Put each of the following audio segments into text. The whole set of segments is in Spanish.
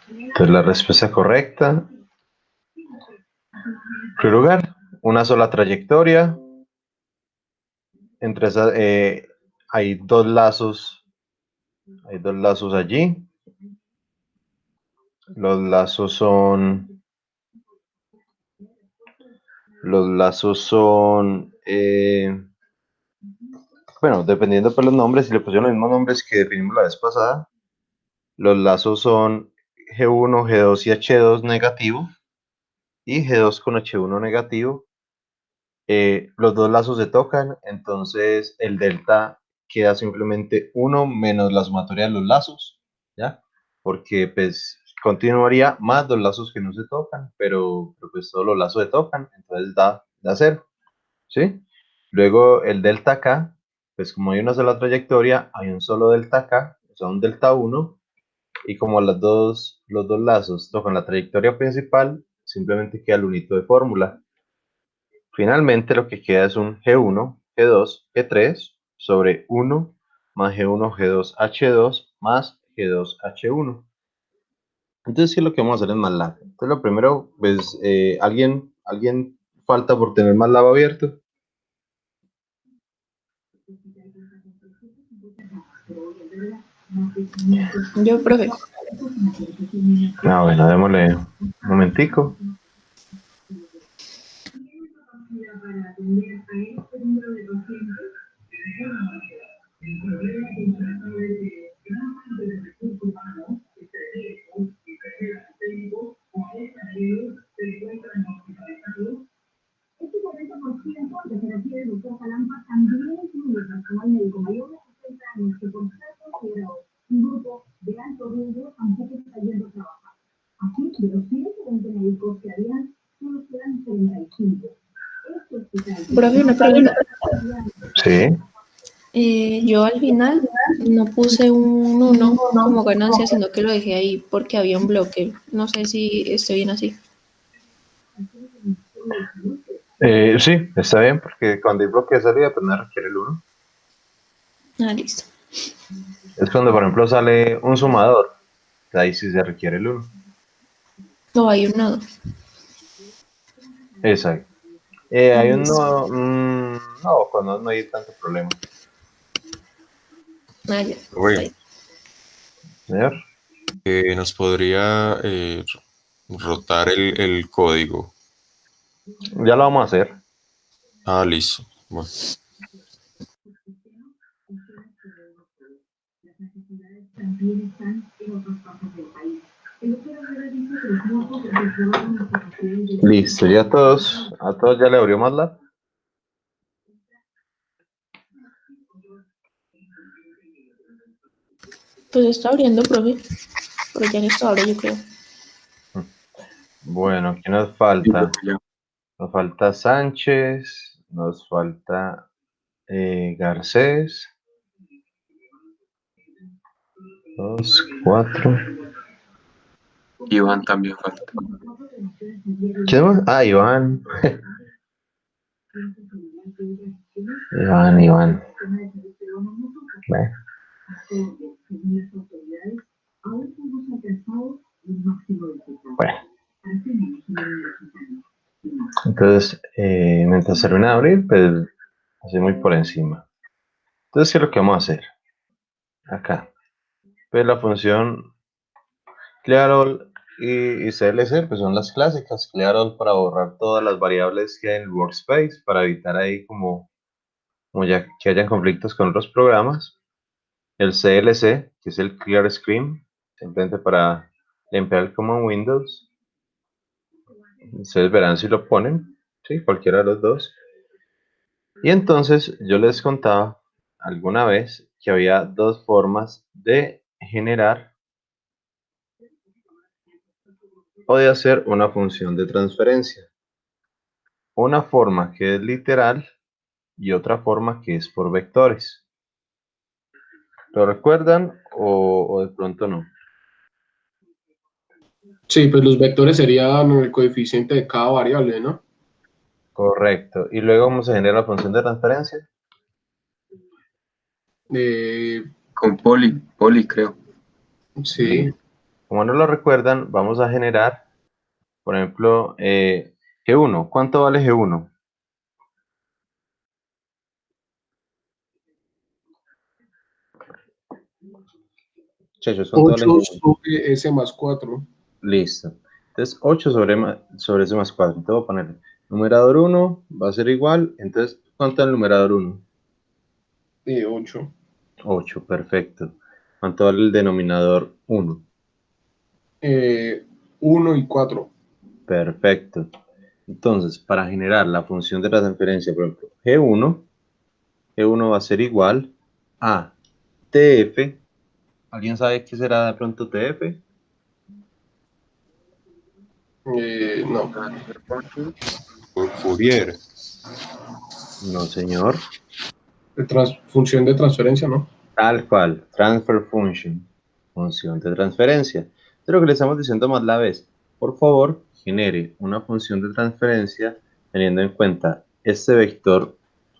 Entonces la respuesta correcta, en primer lugar, una sola trayectoria. Entre esas hay dos lazos allí. Los lazos son bueno, dependiendo por los nombres, si le pusieron los mismos nombres que definimos la vez pasada, los lazos son G1, G2 y H2 negativo, y G2 con H1 negativo. Los dos lazos se tocan, entonces el delta queda simplemente 1 menos la sumatoria de los lazos, ¿ya? Porque pues continuaría más los lazos que no se tocan, pero pues todos los lazos se tocan, entonces da 0, ¿sí? Luego el delta K, pues como hay una sola trayectoria, hay un solo delta K, o sea, un delta 1, y como los dos lazos tocan la trayectoria principal, simplemente queda el unito de fórmula. Finalmente lo que queda es un G1, G2, G3 sobre 1 más G1, G2, H2 más G2, H1. Entonces, ¿qué es lo que vamos a hacer en MATLAB? Entonces, lo primero, pues, ¿alguien falta por tener MATLAB abierto? Yo, profe. Bueno, démosle un momentico. Profe, una pregunta. Sí. Yo al final no puse un 1 como ganancia, sino que lo dejé ahí porque había un bloque. No sé si estoy bien así. Sí, está bien, porque cuando hay bloque de salida, pues no requiere el 1. Ah, listo. Es cuando, por ejemplo, sale un sumador. Ahí sí se requiere el 1. O hay un nodo. Exacto. Hay un nodo. No, con nodo no hay tanto problema. Ah, ya. Oye, Señor. ¿nos podría rotar el código? Ya lo vamos a hacer. Ah, listo. Bueno. Listo, ya a todos ya le abrió MATLAB. Pues está abriendo, profe. Pero ya en esto abre, yo creo. Bueno, ¿qué nos falta? Nos falta Sánchez, nos falta Garcés. 2, 4. Iván también falta. ¿Quién más? Ah, Iván. Iván. Bueno. Bueno. Entonces, mientras termina de abrir, pues así muy por encima. Entonces, ¿qué es lo que vamos a hacer? Acá. Pues la función clear all y CLC, pues son las clásicas. Clear all para borrar todas las variables que hay en el workspace, para evitar ahí como ya que hayan conflictos con otros programas. El CLC, que es el Clear Screen, simplemente para limpiar el Command Windows. Ustedes verán si lo ponen, ¿sí? Cualquiera de los dos. Y entonces yo les contaba alguna vez que había dos formas de generar o de hacer una función de transferencia. Una forma que es literal y otra forma que es por vectores. ¿Lo recuerdan o de pronto no? Sí, pues los vectores serían el coeficiente de cada variable, ¿no? Correcto. Y luego vamos a generar la función de transferencia. Con poli creo. Sí, Como no lo recuerdan, vamos a generar, por ejemplo, G1. ¿Cuánto vale G1? Muchachos, ¿cuánto vale 8 G1? sobre S más 4. Listo. Entonces, 8 sobre ese más 4. Entonces voy a poner numerador 1 va a ser igual. Entonces, ¿cuánto es el numerador 1? 8. 8, perfecto. ¿Cuánto vale el denominador 1? 1 y 4. Perfecto. Entonces, para generar la función de la transferencia, por ejemplo, G1 va a ser igual a TF. ¿Alguien sabe qué será de pronto TF? No. Fourier. No, señor. Función de transferencia, ¿no? Tal cual, transfer function, función de transferencia. De lo que le estamos diciendo más la vez, por favor, genere una función de transferencia teniendo en cuenta este vector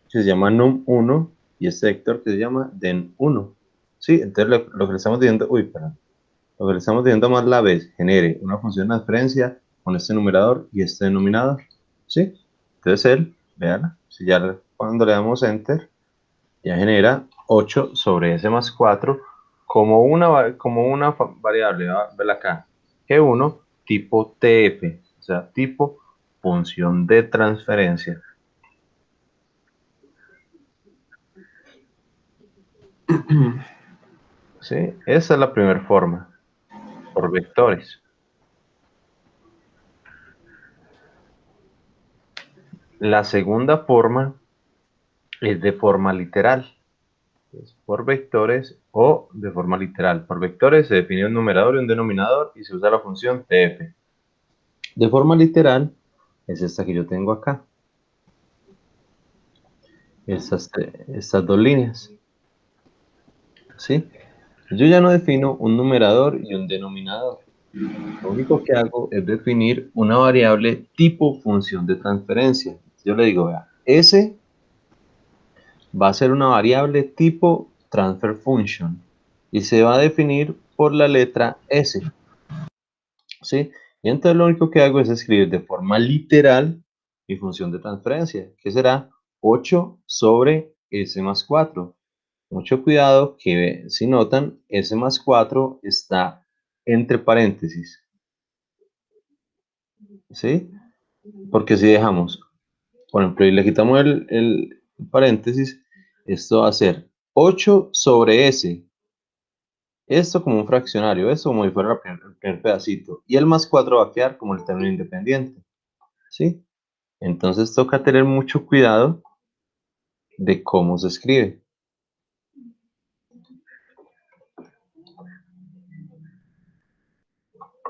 que se llama num1 y este vector que se llama den1. Sí, entonces lo que le estamos diciendo, lo que le estamos diciendo más la vez, genere una función de transferencia con este numerador y este denominador. ¿Sí? Entonces él, véanla, si ya cuando le damos enter, ya genera 8 sobre S más 4 como una variable, vela acá, G1 tipo TF, o sea, tipo función de transferencia. ¿Sí? Esa es la primera forma, por vectores. La segunda forma es de forma literal. Es por vectores o de forma literal. Por vectores se define un numerador y un denominador y se usa la función TF. De forma literal es esta que yo tengo acá. Estas dos líneas. ¿Sí? Yo ya no defino un numerador y un denominador. Lo único que hago es definir una variable tipo función de transferencia. Yo le digo, vea, S va a ser una variable tipo transfer function y se va a definir por la letra S. ¿Sí? Y entonces lo único que hago es escribir de forma literal mi función de transferencia, que será 8 sobre S más 4. Mucho cuidado que si notan, S más 4 está entre paréntesis. ¿Sí? Porque si dejamos, por ejemplo, y le quitamos el paréntesis, esto va a ser 8 sobre S. Esto como un fraccionario, esto como si fuera el primer pedacito. Y el más 4 va a quedar como el término independiente. ¿Sí? Entonces toca tener mucho cuidado de cómo se escribe.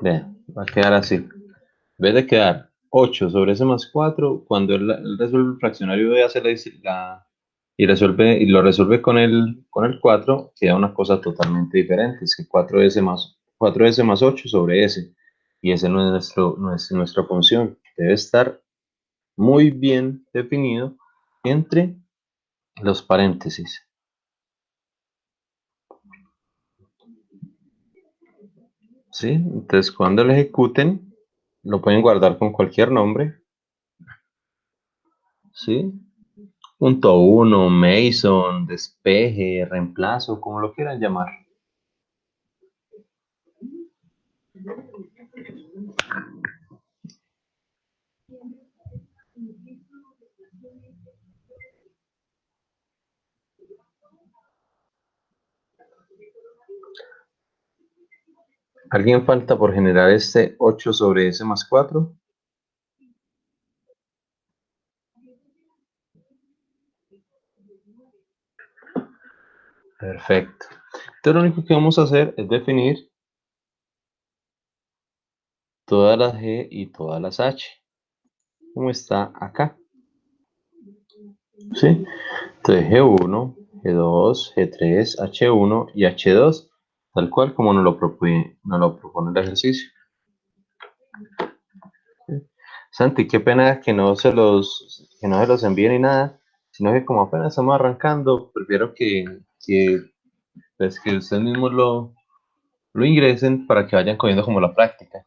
Vean, va a quedar así. En vez de quedar 8 sobre S más 4, cuando él resuelve el fraccionario y hace y lo resuelve con el 4, queda una cosa totalmente diferente. Es que 4S más 8 sobre S. Y ese no es nuestra función. Debe estar muy bien definido entre los paréntesis. ¿Sí? Entonces, cuando lo ejecuten, lo pueden guardar con cualquier nombre. ¿Sí? Punto 1, Mason, despeje, reemplazo, como lo quieran llamar. ¿Alguien falta por generar este 8 sobre S más 4? Perfecto. Entonces lo único que vamos a hacer es definir todas las G y todas las H, como está acá. ¿Sí? Entonces G1, G2, G3, H1 y H2, tal cual como nos lo propone el ejercicio. Santi, qué pena que no se los envíe ni nada, sino que como apenas estamos arrancando, prefiero que que, pues, que ustedes mismos lo ingresen para que vayan cogiendo como la práctica.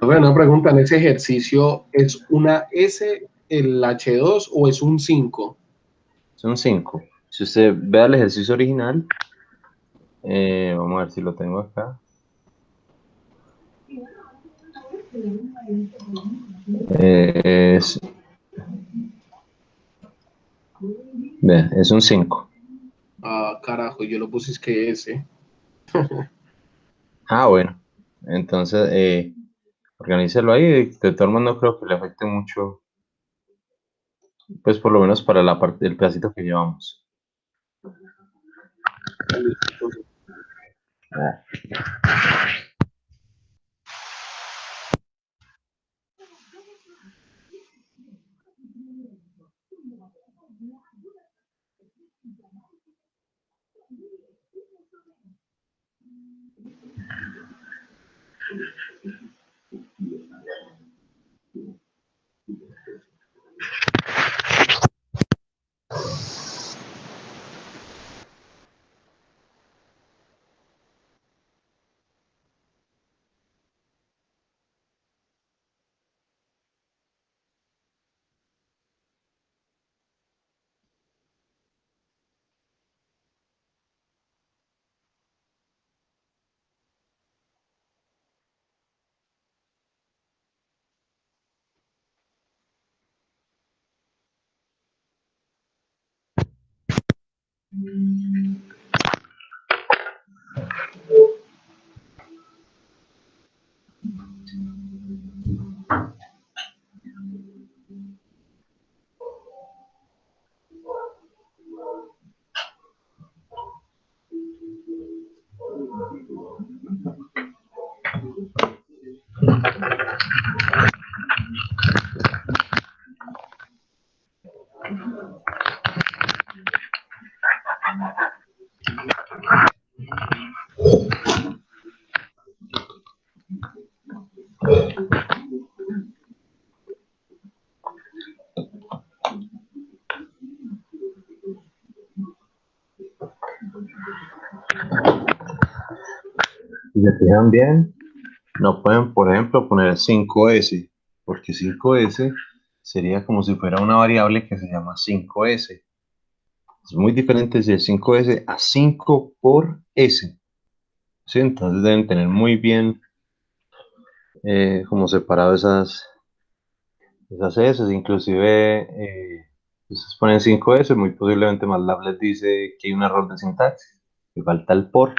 Bueno, una pregunta, ¿en ese ejercicio es una S el H2 o es un 5? Son 5. Si usted ve el ejercicio original, vamos a ver si lo tengo acá. Es, vean, es un 5. Ah, carajo, yo lo puse es que S. Ah, bueno. Entonces, organícelo ahí. De todas maneras, no creo que le afecte mucho, pues por lo menos para la parte del pedacito que llevamos. Ah, si se fijan bien, no pueden, por ejemplo, poner 5S, porque 5S sería como si fuera una variable que se llama 5S. Es muy diferente si es 5S a 5 por S. ¿Sí? Entonces deben tener muy bien como separado esas S. Inclusive, si ustedes ponen 5S, muy posiblemente MATLAB les dice que hay un error de sintaxis, que falta el por.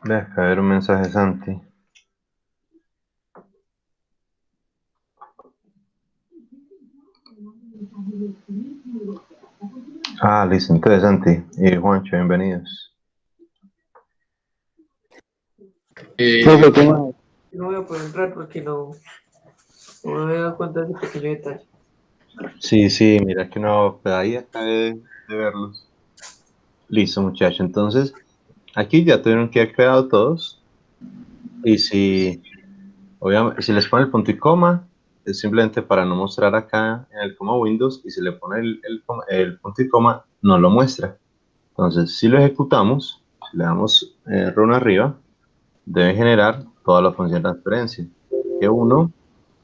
Deja ver un mensaje, Santi. Ah, listo, interesante. Juancho, bienvenidos. Profe, ¿cómo es? No voy a poder entrar porque no me había dado cuenta de ese pequeño detalle. Sí, mira que no, pero ahí acabé de verlos. Listo, muchachos. Entonces, aquí ya tuvieron que haber creado todos. Y si, obviamente, si les pone el punto y coma, es simplemente para no mostrar acá en el coma Windows. Y si le pone el punto y coma, no lo muestra. Entonces, si lo ejecutamos, si le damos run arriba, debe generar toda la función de transferencia. G1,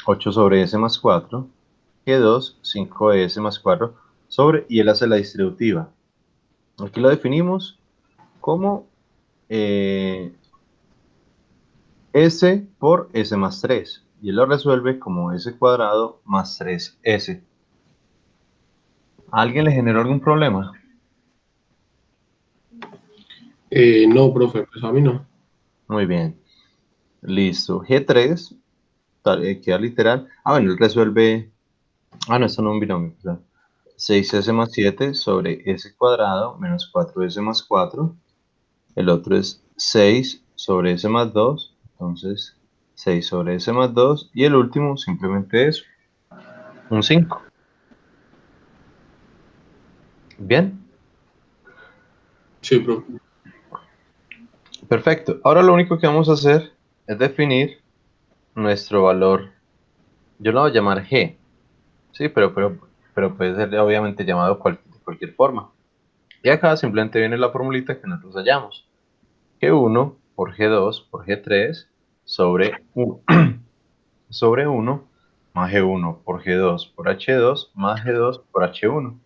8 sobre S más 4. G2, 5S más 4 sobre, y él hace la distributiva. Aquí lo definimos como S por S más 3. Y él lo resuelve como S cuadrado más 3S. ¿A alguien le generó algún problema? No, profe, pues a mí no. Muy bien. Listo. G3 queda literal. Bueno, él resuelve. No, esto no es un binomio. Claro. 6S más 7 sobre S cuadrado menos 4S más 4. El otro es 6 sobre S más 2. Entonces, 6 sobre S más 2. Y el último simplemente es un 5. Bien. Sí, profe. Perfecto. Ahora lo único que vamos a hacer es definir nuestro valor. Yo lo voy a llamar G. Sí, pero puede ser obviamente llamado de cualquier forma. Y acá simplemente viene la formulita que nosotros hallamos. G1 por G2 por G3 sobre 1, sobre 1 más G1 por G2 por H2 más G2 por H1.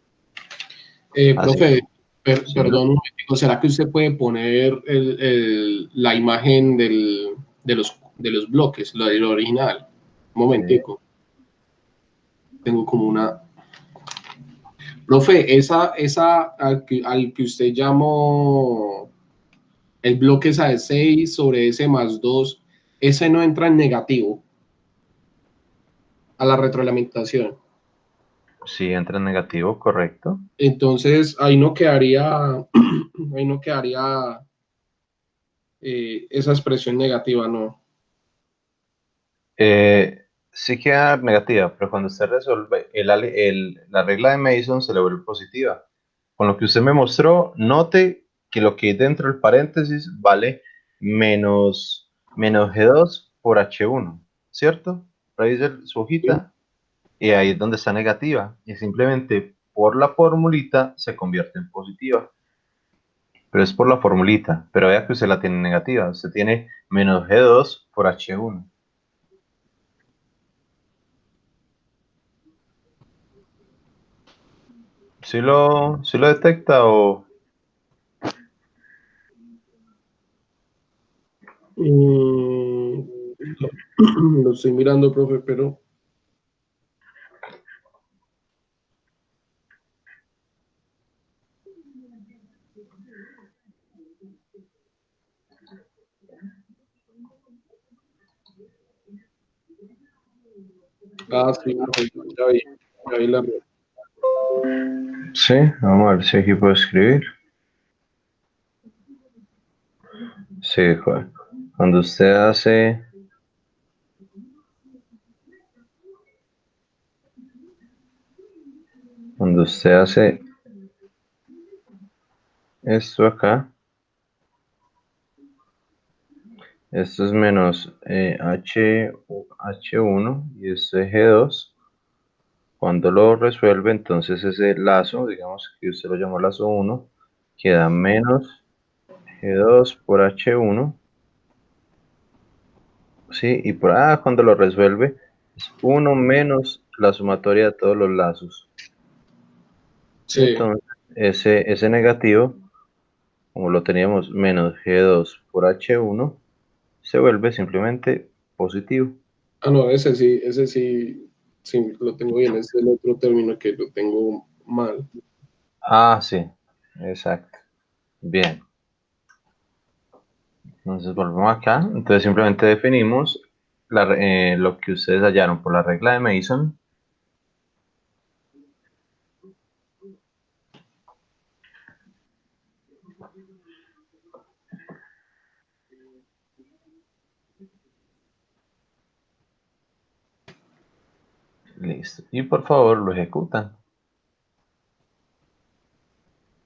Así. Profe, Sí, perdón un momentico, ¿será que usted puede poner la imagen de los bloques, lo del original? Un momentico. Tengo como una... Profe, esa al que usted llamó el bloque esa de 6 sobre S más 2, ese no entra en negativo a la retroalimentación. sí, entra en negativo, correcto. Entonces, ahí no quedaría, ahí no quedaría esa expresión negativa, ¿no? Sí queda negativa, pero cuando usted resuelve, la regla de Mason se le vuelve positiva. Con lo que usted me mostró, note que lo que hay dentro del paréntesis vale menos G2 por H1, ¿cierto? Revise su hojita y ahí es donde está negativa. Y simplemente por la formulita se convierte en positiva. Pero es por la formulita. Pero vea que usted la tiene negativa. Usted tiene menos G2 por H1. ¿Sí lo detecta o...? Mm, lo estoy mirando, profe, pero... Ah, sí, profe, ya vi la... Sí, vamos a ver si aquí puedo escribir. Sí, joder. Cuando usted hace... Cuando usted hace esto acá, esto es menos H1 y esto es G2. Cuando lo resuelve, entonces ese lazo, digamos que usted lo llamó lazo 1, queda menos G2 por H1. Sí, y cuando lo resuelve, es 1 menos la sumatoria de todos los lazos. Sí. Entonces, ese negativo, como lo teníamos menos G2 por H1, se vuelve simplemente positivo. Ah, no, sí, lo tengo bien, ese es el otro término que lo tengo mal. Ah, sí, exacto. Bien. Entonces volvemos acá. Entonces simplemente definimos lo que ustedes hallaron por la regla de Mason. Listo. Y por favor lo ejecutan.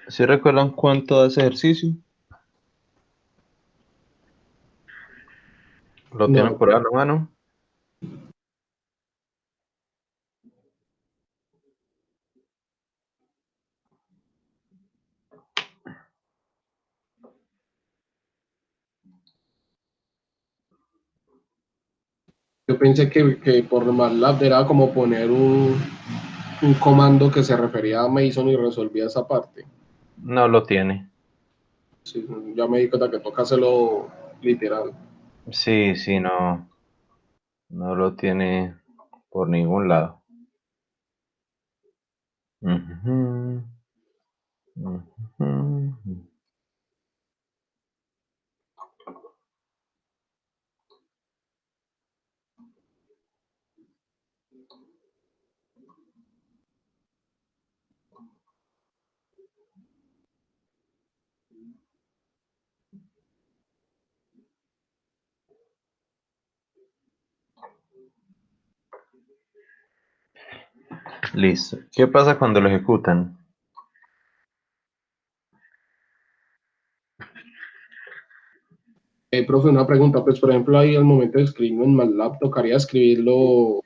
¿Sí recuerdan cuánto da ese ejercicio? ¿Lo tienen No, por ahí a la mano? Yo pensé que por MATLAB era como poner un comando que se refería a Mason y resolvía esa parte. No lo tiene. Sí, ya me di cuenta que toca hacerlo literal. Sí, sí, no. No lo tiene por ningún lado. Ujú, ujú. Listo. ¿Qué pasa cuando lo ejecutan? Profe, una pregunta, pues por ejemplo ahí al momento de escribirlo en MATLAB tocaría escribirlo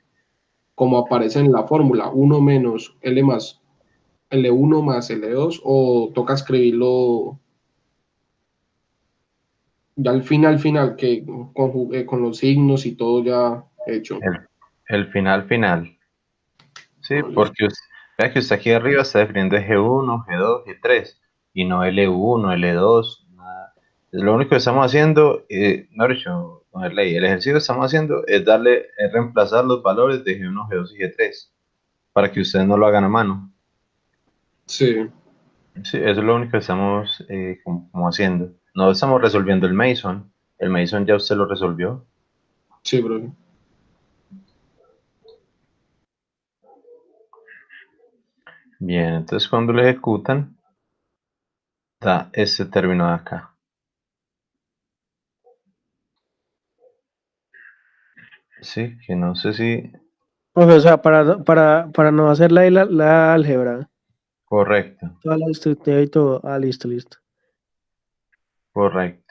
como aparece en la fórmula, 1 menos L más L1 más L2, o toca escribirlo ya al final, que con los signos y todo ya hecho. El final. Sí, No, listo. porque vea que usted aquí arriba está definiendo G1, G2, G3 y no L1, L2, nada. Lo único que estamos haciendo, no he hecho ponerle ahí, el ejercicio que estamos haciendo es reemplazar los valores de G1, G2 y G3 para que ustedes no lo hagan a mano. Sí, Sí, eso es lo único que estamos como haciendo. No estamos resolviendo el Mason. El Mason ya usted lo resolvió. sí, profe. Bien, entonces cuando lo ejecutan, da este término de acá. Sí, que no sé si... Profe, o sea, para no hacer la álgebra, Correcto, toda la estructura y todo. Ah, listo, listo. correcto.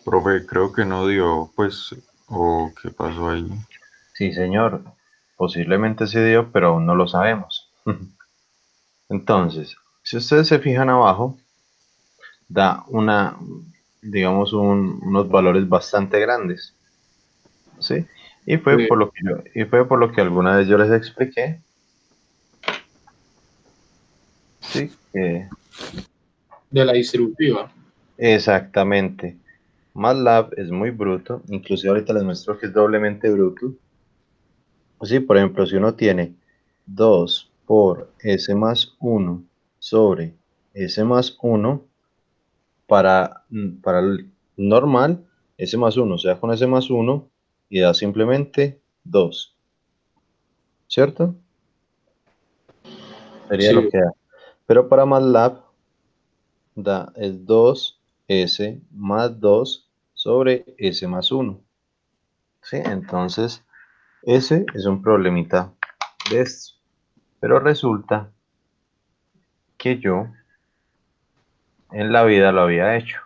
Profe, creo que no dio, pues, o qué pasó ahí. Sí, señor. Posiblemente se dio, pero aún no lo sabemos. Entonces, si ustedes se fijan abajo, da digamos, unos valores bastante grandes. ¿Sí? Y fue por lo que alguna vez yo les expliqué. Sí, De la distributiva. exactamente. MATLAB es muy bruto, inclusive ahorita les muestro que es doblemente bruto. Sí, por ejemplo, si uno tiene 2 por S más 1 sobre S más 1, para el normal, S más 1 se da con S más 1 y da simplemente 2, ¿cierto? Sería lo Sí, que da. Pero para MATLAB da es 2S más 2 sobre S más 1. ¿Sí? Entonces, ese es un problemita de esto. Pero resulta que yo en la vida lo había hecho.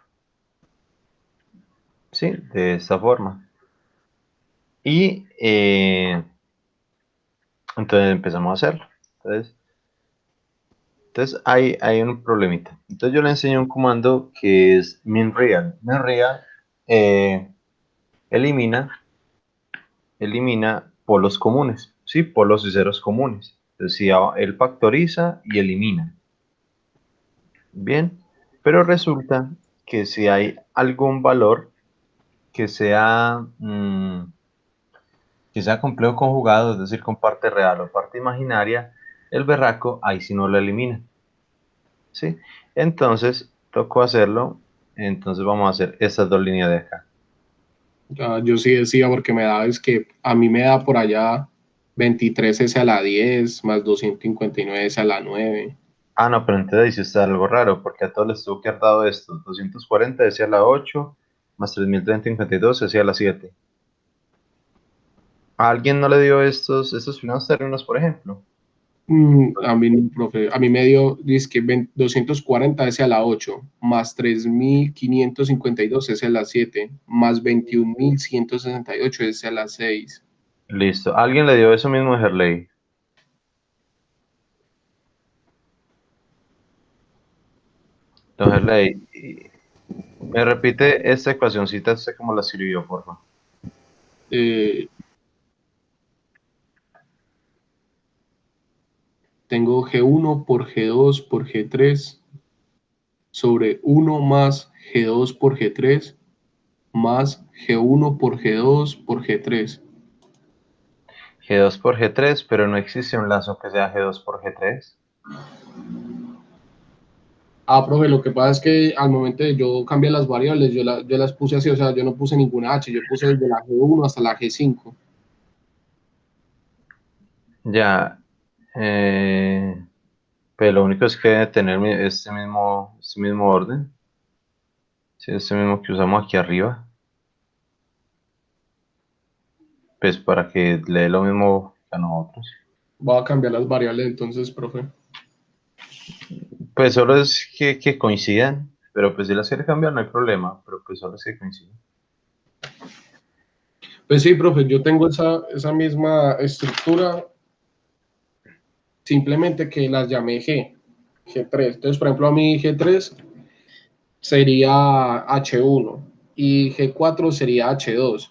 ¿Sí? De esta forma. Y entonces empezamos a hacerlo. Entonces hay un problemita. Entonces yo le enseño un comando que es minreal. Minreal eh, elimina polos comunes, ¿sí? Polos y ceros comunes. Entonces si él factoriza y elimina. Bien, pero resulta que si hay algún valor que sea, que sea complejo conjugado, es decir, con parte real o parte imaginaria, el berraco ahí sí no lo elimina. ¿Sí? Entonces, tocó hacerlo. Entonces vamos a hacer estas dos líneas de acá. yo sí decía porque me da, es que a mí me da por allá 23S a la 10 más 259S a la 9. Ah, no, pero entonces ahí sí está algo raro, porque a todos les tuvo que haber dado esto. 240 decía la 8, más 3352 decía la 7. ¿A alguien no le dio estos primeros términos, por ejemplo? A mí, no, profe, a mí me dio, dice que 240 es a la 8, más 3.552 es a la 7, más 21.168 es a la 6. Listo. ¿Alguien le dio eso mismo a Herley? Don Herley, ¿me repite esta ecuacióncita, usted cómo la escribió, por favor? Tengo G1 por G2 por G3 sobre 1 más G2 por G3 más G1 por G2 por G3. G2 por G3, pero no existe un lazo que sea G2 por G3. Profe, lo que pasa es que al momento de yo cambiar las variables, yo las puse así, o sea, yo no puse ninguna H, yo puse desde la G1 hasta la G5. Ya. Pero lo único es que debe tener este mismo orden. Sí, este mismo que usamos aquí arriba. Pues para que le dé lo mismo que a nosotros. Voy a cambiar las variables entonces, profe. Pues solo es que coincidan. Pero pues si las quiere cambiar no hay problema. Pero pues solo es que coincidan. Pues sí, profe, yo tengo esa misma estructura, simplemente que las llamé G3. Entonces, por ejemplo, a mí G3 sería H1 y G4 sería H2.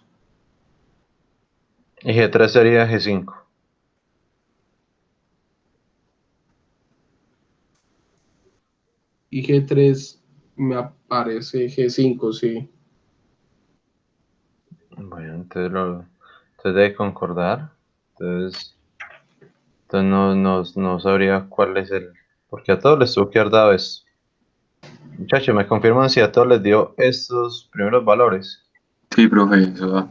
Y G3 sería G5. Y G3 me aparece G5, sí. Bueno, entonces debe concordar. Entonces no sabría cuál es el... Porque a todos les tuvo que haber dado esto. Muchachos, ¿me confirman si a todos les dio estos primeros valores? Sí, profe, eso va.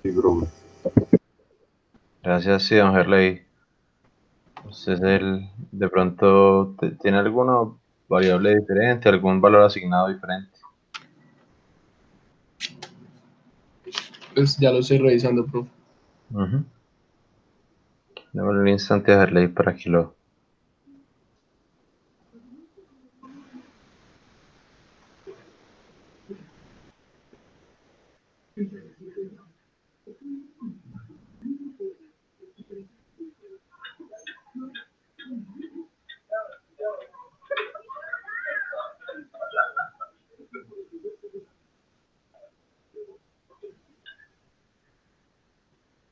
Sí, profe. Gracias, sí, don Herley. Usted es de pronto, ¿tiene alguna variable diferente, algún valor asignado diferente? Pues ya lo estoy revisando, profe. Démosle un instante a Herley para que lo...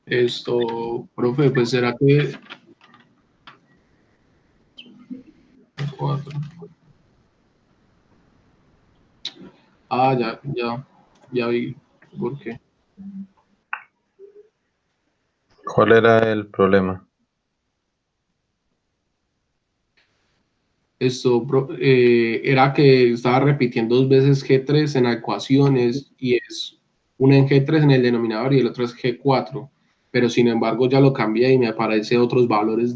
Esto, profe, pues será que 4. Ya vi por qué. ¿Cuál era el problema? Esto era que estaba repitiendo 2 veces G3 en ecuaciones y es una en G3 en el denominador y el otro es G4, pero sin embargo ya lo cambié y me aparecen otros valores,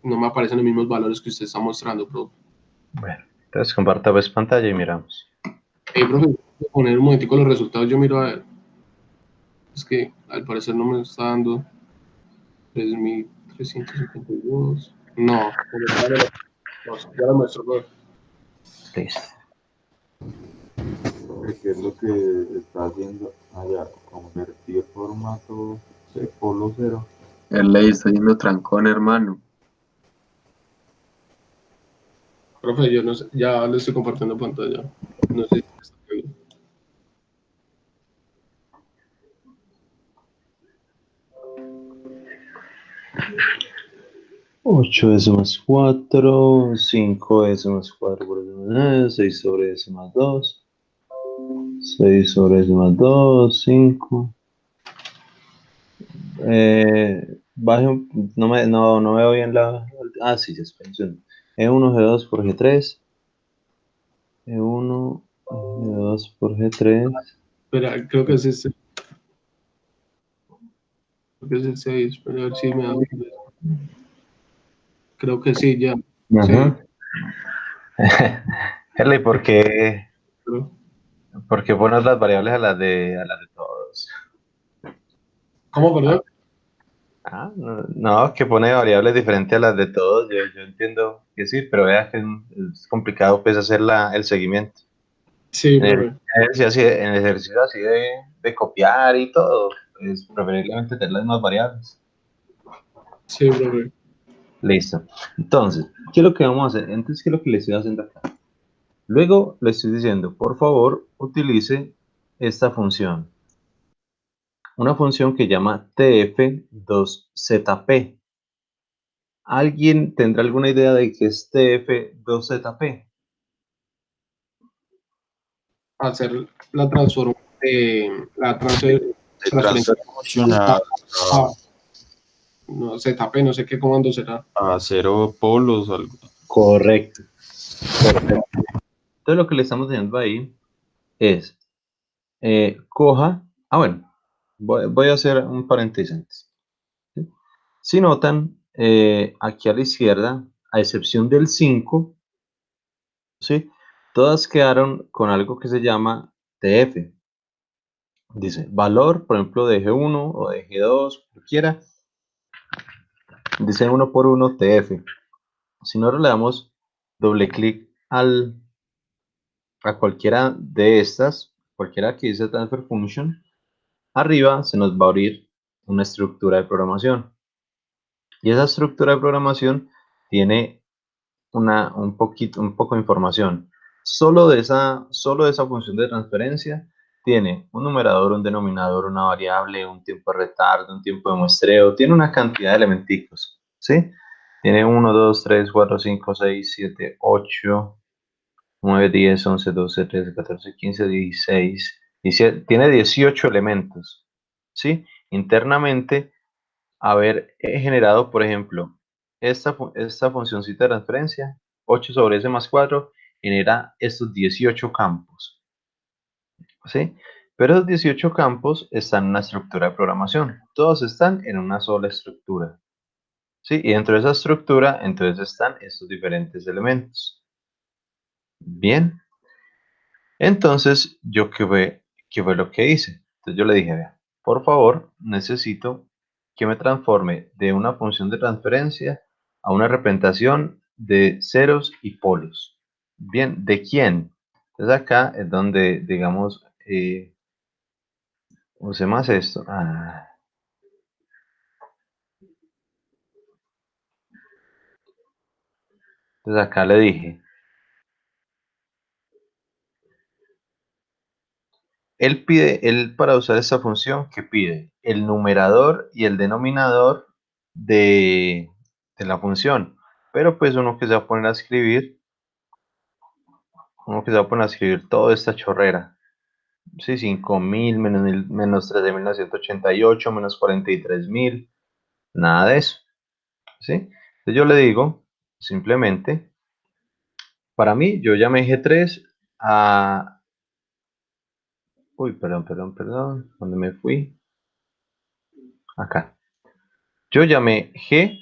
no me aparecen los mismos valores que usted está mostrando, profe. Bueno, entonces comparta pues pantalla y miramos. Profe, voy a poner un momentico los resultados, yo miro a ver. Es que al parecer no me está dando 3.352. No, ya lo muestro, profe. Listo. ¿Qué es lo que está haciendo allá? Convertir formato de polo 0. El ley está yendo trancón, hermano. Profe, yo no sé, ya le estoy compartiendo pantalla. No sé si está bien. 8s más 4, 5s más 4 por eso más 9, 6 sobre s más 2, 6 sobre s más 2, 5. No veo bien la... Ah, sí, suspensión. E1, G2 por G3. E1, G2 por G3. Espera, creo que es este. Creo que es el 6. Espera, a ver si me da. Creo que sí, ya. Ajá. Herley, Pero- ¿por qué pones las variables a las de todos? ¿Cómo, perdón? Ah, no, no, que pone variables diferentes a las de todos. Yo entiendo que sí, pero vea que es complicado pues hacer el seguimiento. Sí, En el, profe. en el ejercicio así de copiar y todo, es preferiblemente tener las mismas variables. Sí, profe. Listo. Entonces, ¿qué es lo que vamos a hacer? Entonces, ¿qué es lo que le estoy haciendo acá? Luego le estoy diciendo, por favor, utilice esta función. Una función que llama tf2zp. ¿Alguien tendrá alguna idea de qué es tf2zp? Hacer la transformación la transferencia Funciona a, no, ZP, no sé qué comando será. a 0 polos, algo. Correcto. Perfecto. Entonces, lo que le estamos diciendo ahí es, coja, bueno, voy a hacer un paréntesis antes. ¿Sí? Si notan, aquí a la izquierda, a excepción del 5, ¿sí? Todas quedaron con algo que se llama TF. Dice, valor, por ejemplo, de G1 o de G2, cualquiera, dice 1 por 1 TF. Si nosotros le damos doble clic a cualquiera de estas, cualquiera que dice Transfer Function, arriba se nos va a abrir una estructura de programación. Y esa estructura de programación tiene un poco de información. Solo de esa función de transferencia tiene un numerador, un denominador, una variable, un tiempo de retardo, un tiempo de muestreo, tiene una cantidad de elementicos, ¿sí? Tiene 1, 2, 3, 4, 5, 6, 7, 8, 9, 10, 11, 12, 13, 14, 15, 16, 17, tiene 18 elementos, ¿sí? Internamente, haber generado, por ejemplo, esta funcióncita de transferencia, 8 sobre s más 4, genera estos 18 campos, ¿sí? Pero esos 18 campos están en una estructura de programación, todos están en una sola estructura, ¿sí? Y dentro de esa estructura, entonces están estos diferentes elementos. Bien, entonces, qué fue lo que hice? Entonces yo le dije, vea, por favor, necesito que me transforme de una función de transferencia a una representación de ceros y polos. Bien, ¿de quién? Entonces acá es donde, digamos, usemos esto. Entonces acá le dije, él para usar esta función, ¿qué pide? El numerador y el denominador de la función. Pero pues uno que se va a poner a escribir, toda esta chorrera. Sí, 5.000 menos 13.988 menos 43.000, nada de eso. ¿Sí? Entonces yo le digo, simplemente, para mí, yo llamé G3 a... Uy, perdón, ¿dónde me fui? Acá. Yo llamé G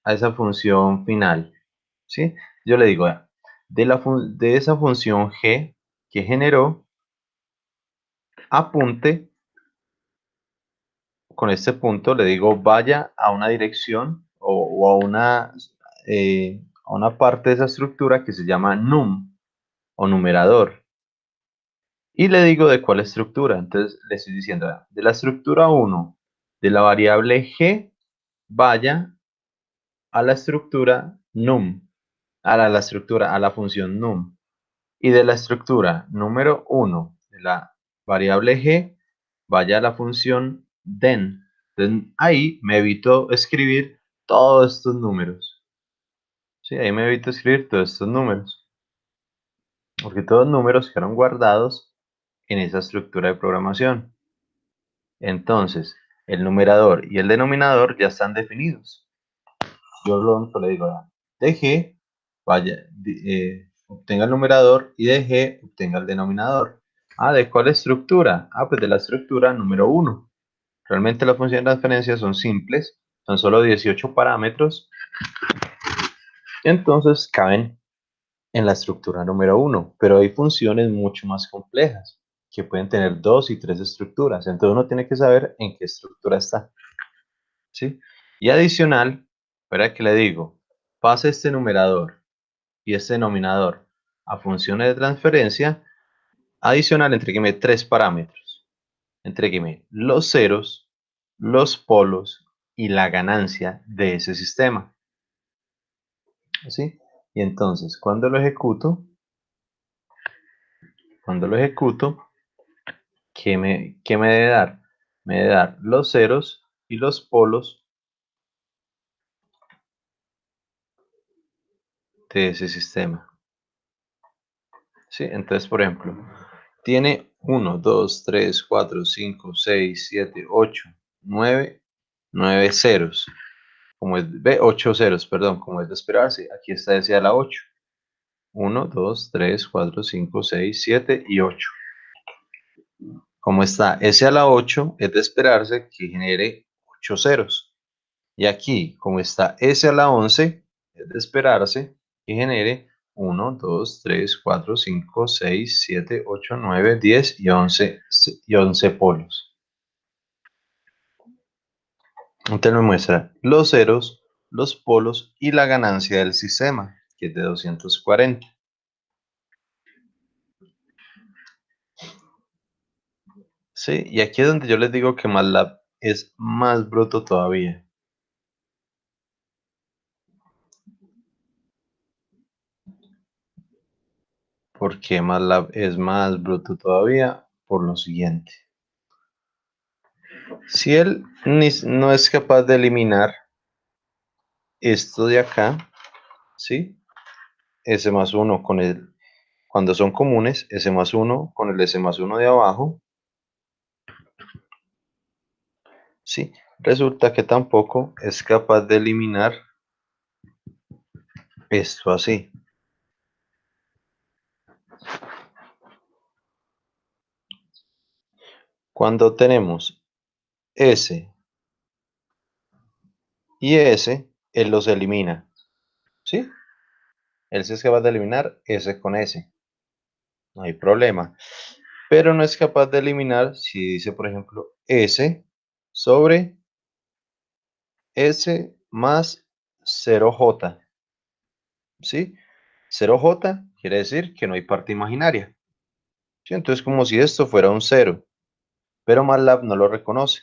a esa función final, ¿sí? Yo le digo, de esa función G que generó, apunte, con este punto le digo, vaya a una dirección o a una parte de esa estructura que se llama num o numerador. Y le digo de cuál estructura. Entonces le estoy diciendo, de la estructura 1, de la variable G, vaya a la estructura num, a la función num. Y de la estructura número 1 de la variable G, vaya a la función den. Entonces ahí me evito escribir todos estos números. Sí, ahí me evito escribir todos estos números. Porque todos los números quedaron guardados en esa estructura de programación. Entonces, el numerador y el denominador ya están definidos. Yo lo único le digo, de G, obtenga el numerador y de G obtenga el denominador. ¿De cuál estructura? Pues de la estructura número 1. Realmente las funciones de transferencia son simples, son solo 18 parámetros, entonces caben en la estructura número 1, pero hay funciones mucho más complejas que pueden tener 2 y 3 estructuras, entonces uno tiene que saber en qué estructura está, ¿sí? Y adicional, espera que le digo, pase este numerador y este denominador a funciones de transferencia. Adicional, entrégueme 3 parámetros. Entrégueme los ceros, los polos y la ganancia de ese sistema. ¿Sí? Y entonces, cuando lo ejecuto, ¿qué me debe dar? Me debe dar los ceros y los polos de ese sistema. ¿Sí? Entonces, por ejemplo, tiene 1, 2, 3, 4, 5, 6, 7, 8, 9 ceros. Como es, 8 ceros, perdón, como es de esperarse. Aquí está ese a la 8. 1, 2, 3, 4, 5, 6, 7 y 8. Como está S a la 8, es de esperarse que genere 8 ceros. Y aquí, como está S a la 11, es de esperarse que genere 1, 2, 3, 4, 5, 6, 7, 8, 9, 10 y 11 polos. Entonces me muestra los ceros, los polos y la ganancia del sistema, que es de 240. Sí, y aquí es donde yo les digo que MATLAB es más bruto todavía. ¿Por qué MATLAB es más bruto todavía? Por lo siguiente. Si él no es capaz de eliminar esto de acá, ¿sí? S más 1 con el, cuando son comunes, S más 1 con el S más 1 de abajo, ¿sí? Resulta que tampoco es capaz de eliminar esto así. Cuando tenemos S y S, él los elimina, ¿sí? Él sí es capaz de eliminar S con S, no hay problema. Pero no es capaz de eliminar si dice, por ejemplo, S sobre S más 0J, ¿sí? 0J quiere decir que no hay parte imaginaria, ¿sí? Entonces como si esto fuera un 0, pero MATLAB no lo reconoce,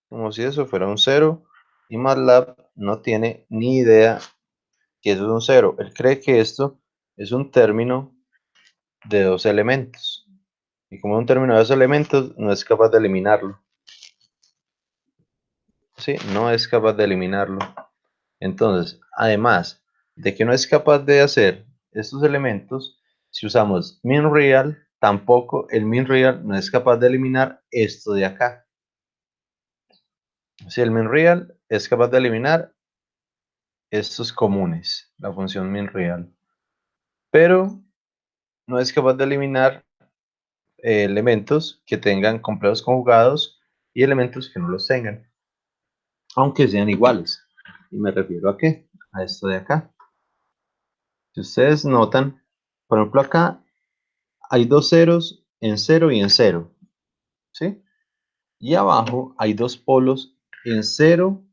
como si eso fuera un 0 y MATLAB no tiene ni idea que eso es un 0. Él cree que esto es un término de 2 elementos, y como es un término de 2 elementos, no es capaz de eliminarlo, ¿sí? No es capaz de eliminarlo. Entonces, además de que no es capaz de hacer estos elementos, si usamos MinReal, tampoco el MinReal no es capaz de eliminar esto de acá. Si el MinReal es capaz de eliminar estos comunes, la función MinReal, pero no es capaz de eliminar elementos que tengan complejos conjugados y elementos que no los tengan, aunque sean iguales. ¿Y me refiero a qué? A esto de acá. Si ustedes notan, por ejemplo acá hay dos ceros en 0 y en 0, ¿sí? Y abajo hay dos polos en 0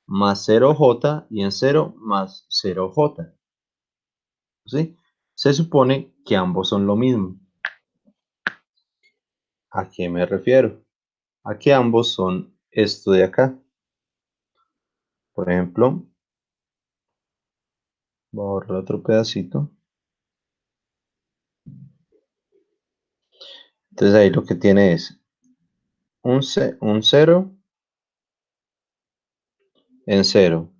más 0J y en 0 más 0J, ¿sí? Se supone que ambos son lo mismo. ¿A qué me refiero? A que ambos son esto de acá. Por ejemplo, voy a borrar otro pedacito. Entonces ahí lo que tiene es un 0 en 0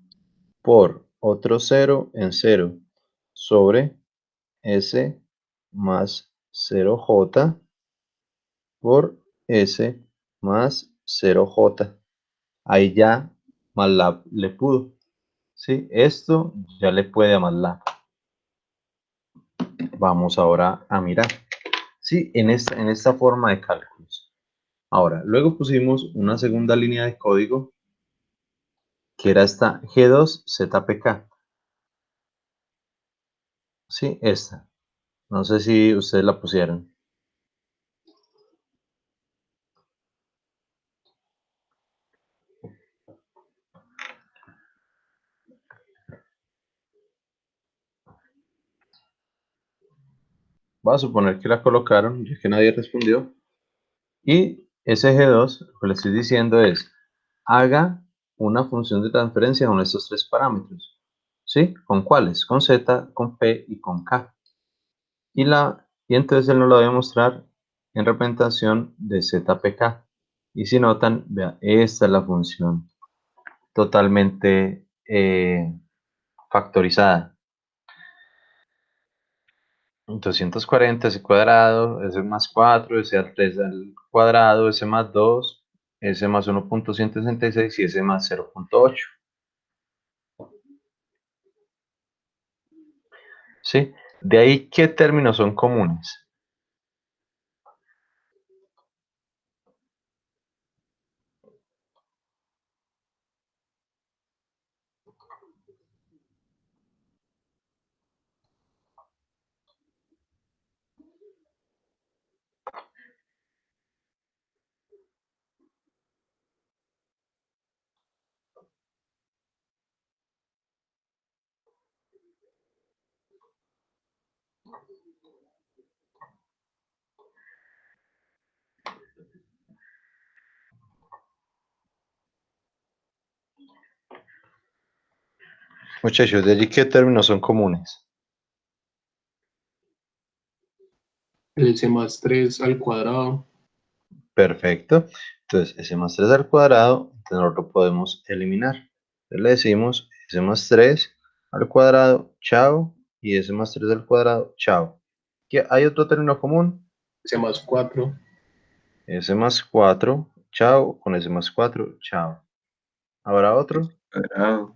por otro 0 en 0 sobre S más 0J por S más 0J. Ahí ya MATLAB le pudo. ¿Sí? Esto ya le puede a MATLAB. Vamos ahora a mirar. ¿Sí? En esta forma de cálculos. Ahora, luego pusimos una segunda línea de código que era esta G2ZPK. ¿Sí? Esta. No sé si ustedes la pusieron. Voy a suponer que la colocaron, ya que nadie respondió. Y ese G2, lo que le estoy diciendo es, haga una función de transferencia con estos tres parámetros. ¿Sí? ¿Con cuáles? Con Z, con P y con K. Y entonces él nos lo va a mostrar en representación de ZPK. Y si notan, vea, esta es la función totalmente factorizada. 240 s cuadrado, s más 4, s al 3 al cuadrado, s más 2, s más 1.166 y s más 0.8. ¿Sí? De ahí, ¿qué términos son comunes? Muchachos, de allí, ¿qué términos son comunes? El C más 3 al cuadrado. Perfecto. Entonces, s más 3 al cuadrado, entonces nosotros lo podemos eliminar. Entonces le decimos s más 3 al cuadrado, chao, y s más 3 al cuadrado, chao. ¿Hay otro término común? C más 4. S más 4, chao, con S más 4, chao. Ahora otro, Cuadrado.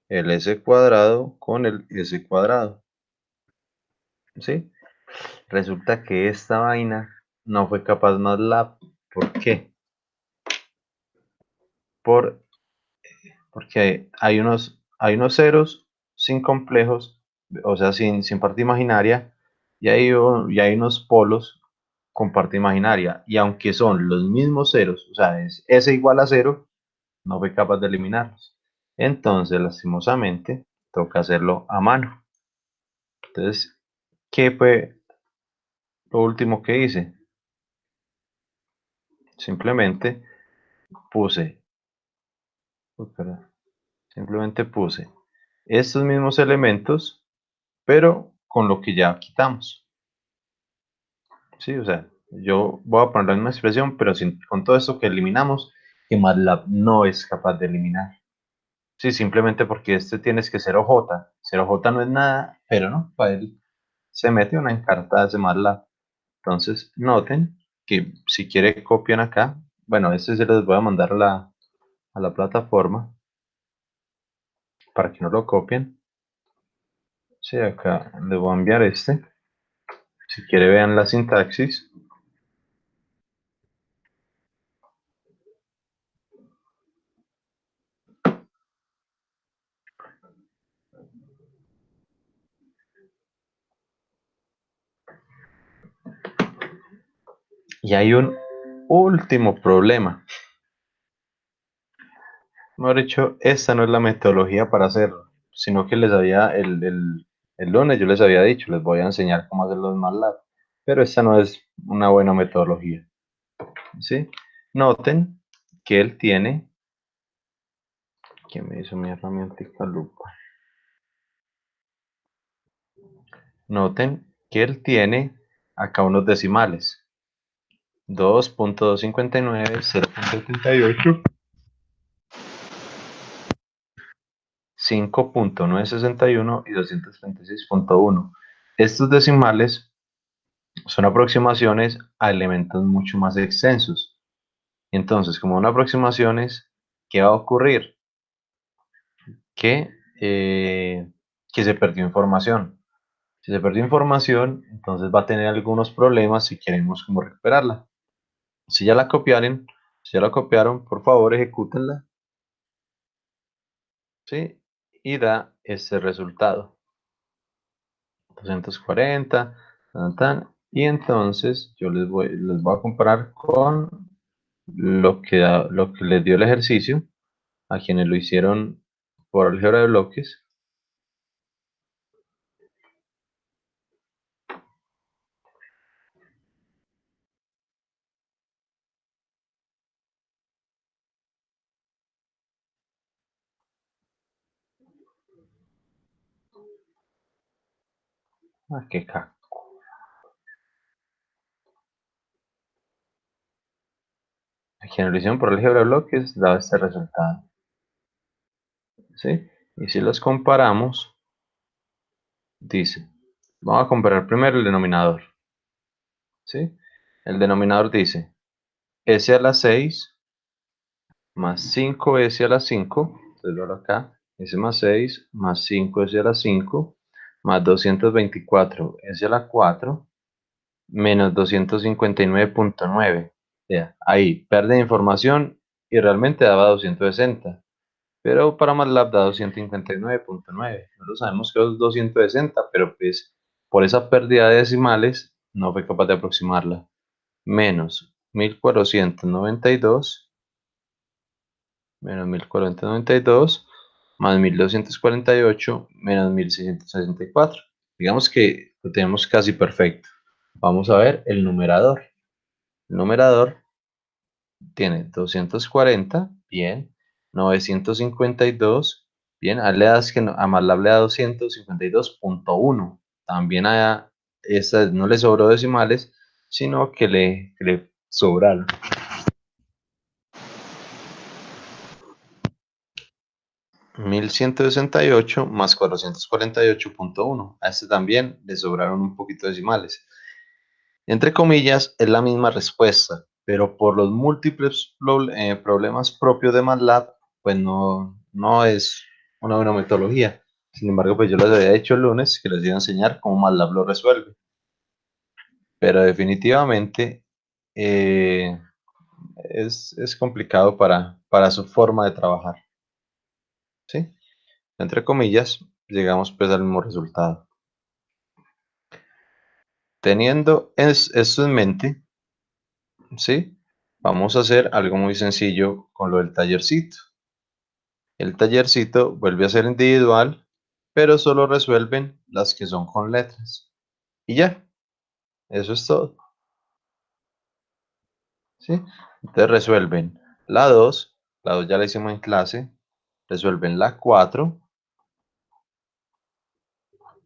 el S cuadrado con el S cuadrado. ¿Sí? Resulta que esta vaina no fue capaz MATLAB. ¿Por qué? Porque hay unos ceros sin complejos, o sea, sin parte imaginaria, y hay unos polos con parte imaginaria. Y aunque son los mismos ceros, o sea, es S igual a 0, no fue capaz de eliminarlos. Entonces, lastimosamente, toca hacerlo a mano. Entonces, ¿qué fue lo último que hice? Simplemente puse, simplemente puse estos mismos elementos, pero con lo que ya quitamos. Sí, o sea, yo voy a poner la misma expresión, pero con todo esto que eliminamos, que MATLAB no es capaz de eliminar. Sí, simplemente porque este tienes que 0J. 0J no es nada, pero no, para él se mete una encartada de MATLAB. Entonces, noten que si quiere copian acá. Bueno, este se los voy a mandar a la plataforma para que no lo copien. Sí, acá les voy a enviar este. Si quiere vean la sintaxis. Y hay un último problema. Mejor dicho, esta no es la metodología para hacerlo, sino que el lunes yo les había dicho, les voy a enseñar cómo hacer los MATLAB, pero esta no es una buena metodología. ¿Sí? Noten que él tiene, ¿quién me hizo mi herramienta lupa? Noten que él tiene acá unos decimales, 2.259, 0.78, 5.961 y 236.1. Estos decimales son aproximaciones a elementos mucho más extensos. Entonces, como son aproximaciones, ¿qué va a ocurrir? Que se perdió información. Si se perdió información, entonces va a tener algunos problemas si queremos como recuperarla. Si ya la copiaron, si ya la copiaron, por favor ejecútenla, ¿sí? Y da este resultado. 240, tan, tan. Y entonces yo les voy a comparar con lo que les dio el ejercicio a quienes lo hicieron por álgebra de bloques. Ah, qué caco. Aquí en la revisión por álgebra de bloques dado este resultado. ¿Sí? Y si los comparamos, dice, vamos a comparar primero el denominador. ¿Sí? El denominador dice s a la 6 más 5s a la 5, entonces lo hago acá, s más 6 más 5s a la 5 más 224s a la 4 menos 259.9. Ahí pierde información y realmente daba 260. Pero para MATLAB da 259.9. Nosotros sabemos que es 260, pero pues por esa pérdida de decimales no fue capaz de aproximarla. Menos 1492, menos 1492, más 1248, menos 1664. Digamos que lo tenemos casi perfecto. Vamos a ver el numerador. El numerador tiene 240, bien, 952, bien, le das que a MATLAB le da 252.1, también a esta no le sobró decimales, sino que le sobraron. $1168 más 448.1, a este también le sobraron un poquito decimales. Entre comillas, es la misma respuesta, pero por los múltiples problemas propios de MATLAB, pues no es una buena metodología. Sin embargo, pues yo les había dicho el lunes que les iba a enseñar cómo MATLAB lo resuelve. Pero definitivamente es complicado para su forma de trabajar. ¿Sí? Entre comillas, llegamos pues al mismo resultado. Teniendo esto en mente, ¿sí? Vamos a hacer algo muy sencillo con lo del tallercito. El tallercito vuelve a ser individual, pero solo resuelven las que son con letras. Y ya, eso es todo. ¿Sí? Entonces resuelven la 2 ya la hicimos en clase, resuelven la 4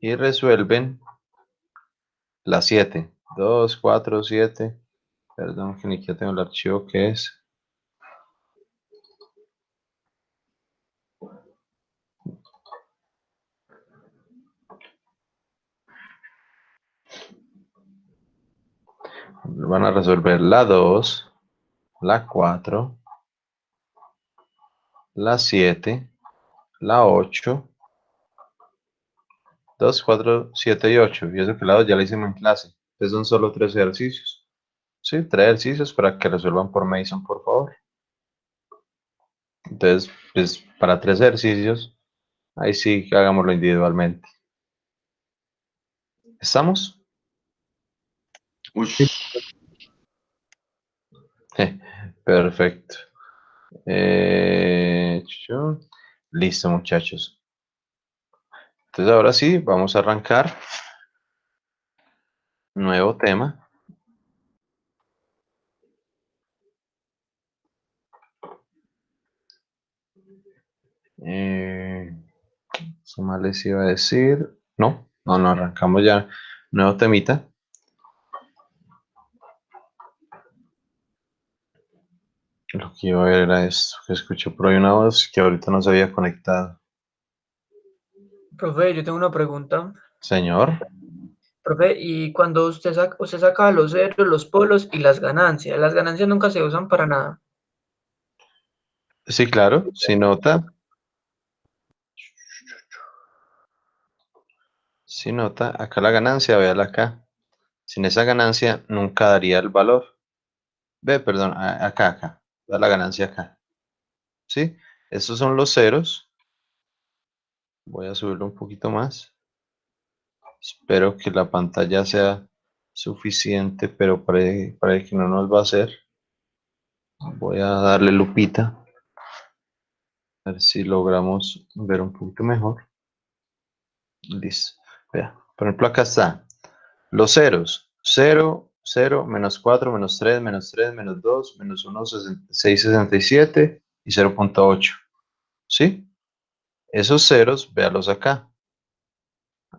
y resuelven la 7. 2, 4, 7. Perdón, que ni siquiera tengo el archivo que es. Van a resolver la 2, la 4, la 7, la 8, 2, 4, 7 y 8. Y eso que la 2 ya la hicimos en clase. Entonces son solo 3 ejercicios. Sí, 3 ejercicios para que resuelvan por Mason, por favor. Entonces, pues para 3 ejercicios, ahí sí hagámoslo individualmente. ¿Estamos? Uy, Perfecto. Listo, muchachos. Entonces ahora sí, vamos a arrancar. Nuevo tema. ¿Qué más les iba a decir? No, arrancamos ya. Nuevo temita. Lo que iba a ver era esto, que escuché por ahí una voz que ahorita no se había conectado. Profe, yo tengo una pregunta. Señor, Profe, y cuando usted saca los ceros, los polos y las ganancias nunca se usan para nada. sí, claro, si nota, acá la ganancia, véala acá. Sin esa ganancia nunca daría el valor. Ve, perdón, acá, da la ganancia acá. ¿Sí? Estos son los ceros. Voy a subirlo un poquito más. Espero que la pantalla sea suficiente, pero parece que no nos va a hacer. Voy a darle lupita. A ver si logramos ver un poquito mejor. Listo. Vea, por ejemplo, acá está. Los ceros. 0, 0, menos 4, menos 3, menos 3, menos 2, menos 1, 6,67 y 0,8. ¿Sí? Esos ceros, véalos acá.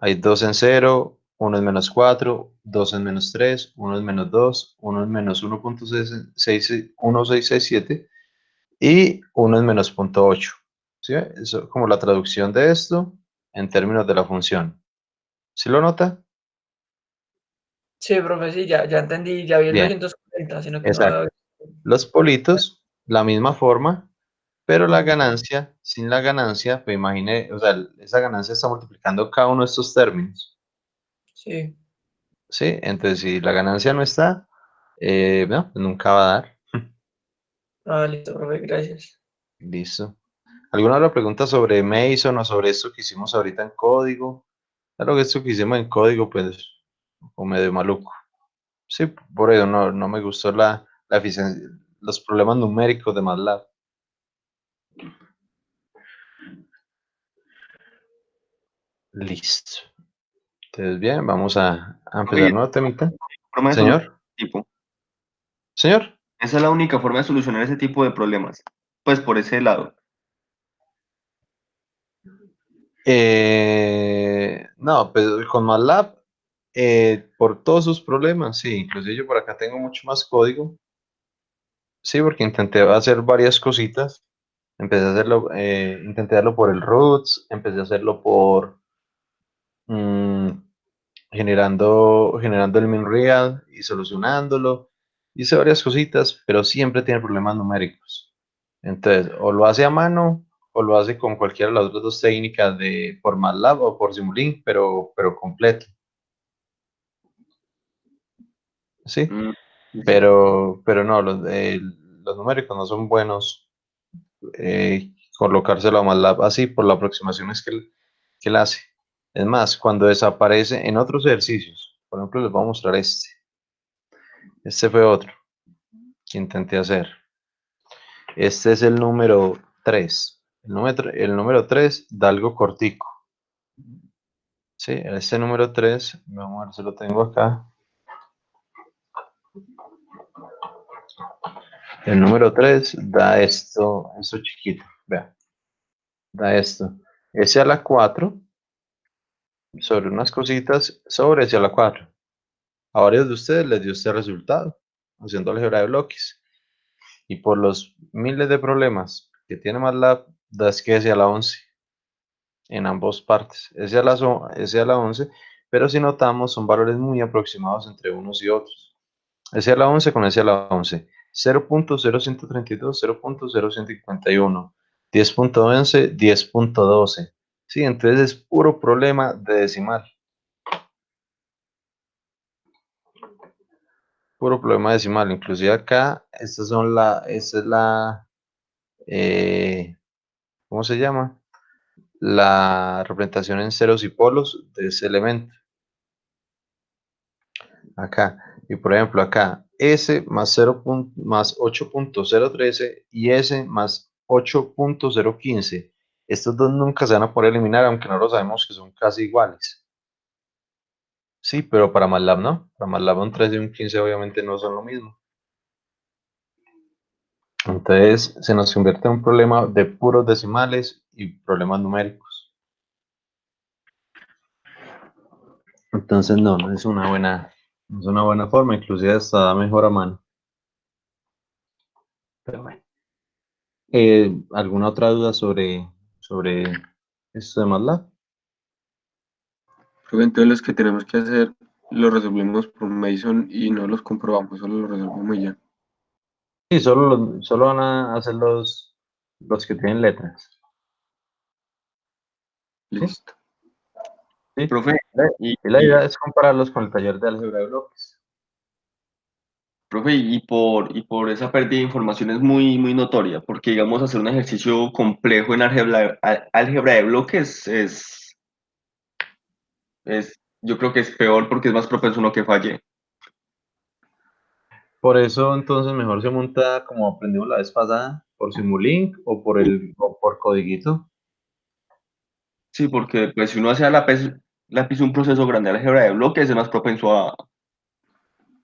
Hay 2 en 0, 1 en menos 4, 2 en menos 3, 1 en menos 2, 1 en menos 1.1667 y 1 en menos 0.8. ¿Sí? Eso es como la traducción de esto en términos de la función. ¿Sí lo nota? Sí, profe, sí, ya entendí, ya vi el Bien, 240, sino que no exacto. había... Los politos, la misma forma, pero la ganancia, sin la ganancia, pues imagine, o sea, esa ganancia está multiplicando cada uno de estos términos. Sí. ¿Sí? Entonces, si la ganancia no está, no, pues nunca va a dar. Ah, listo, profe, gracias. Listo. ¿Alguna otra pregunta sobre Mason o sobre esto que hicimos ahorita en código? Claro que esto que hicimos en código, pues, o medio maluco. Sí, por ello no me gustó la eficiencia, los problemas numéricos de MATLAB. Listo. Entonces, bien, vamos a empezar Oye, nuevo temita. forma de solucionar Señor, ese tipo. señor. Esa es la única forma de solucionar ese tipo de problemas. Pues por ese lado. No, pues con MATLAB, por todos sus problemas, sí, inclusive yo por acá tengo mucho más código, sí, porque intenté hacer varias cositas, empecé a hacerlo, intenté hacerlo por el roots, empecé a hacerlo por mm, generando el MinReal y solucionándolo, hice varias cositas, pero siempre tiene problemas numéricos. Entonces, o lo hace a mano, o lo hace con cualquiera de las otras dos técnicas de por MATLAB o por Simulink, pero completo. Sí, Mm, sí, sí. pero no, los numéricos no son buenos colocárselo a MATLAB así por las aproximaciones que él hace. Es más, cuando desaparece en otros ejercicios, por ejemplo, les voy a mostrar este. Este fue otro que intenté hacer. Este es el número 3. El número 3 da algo cortico. Sí, este número 3, vamos a ver si lo tengo acá. El número 3 da esto chiquito, vea, da esto. S a la 4 sobre unas cositas sobre S a la 4. A varios de ustedes les dio este resultado haciendo álgebra de bloques. Y por los miles de problemas que tiene MATLAB, da es que S a la 11 en ambas partes. S a la 11, pero si notamos son valores muy aproximados entre unos y otros. S a la 11 con S a la 11. 0.0132, 0.0151, 10.11, 10.12. Sí, entonces es puro problema de decimal. Puro problema decimal. Inclusive acá, esta es la, ¿cómo se llama? La representación en ceros y polos de ese elemento. Acá. Y por ejemplo, acá, S más 0. Más 8.013 y S más 8.015. Estos dos nunca se van a poder eliminar, aunque no lo sabemos que son casi iguales. Sí, pero para MATLAB no. Para MATLAB un 13 y un 15 obviamente no son lo mismo. Entonces se nos convierte en un problema de puros decimales y problemas numéricos. Entonces no es una buena forma, inclusive hasta da mejor a mano. Pero bueno. ¿Alguna otra duda sobre esto de MATLAB? Creo que entonces los que tenemos que hacer los resolvemos por Mason y no los comprobamos, solo los resolvemos y ya. Sí, solo van a hacer los que tienen letras. ¿Sí? Listo. Sí. Profe, y, La y- idea es compararlos con el taller de álgebra de bloques. Profe, y por esa pérdida de información es muy, muy notoria, porque digamos hacer un ejercicio complejo en álgebra de bloques yo creo que es peor porque es más propenso uno que falle. Por eso entonces mejor se monta como aprendimos la vez pasada, por Simulink o por Codiguito. Sí, porque pues si uno hace lápiz un proceso grande de álgebra de bloques, es más propenso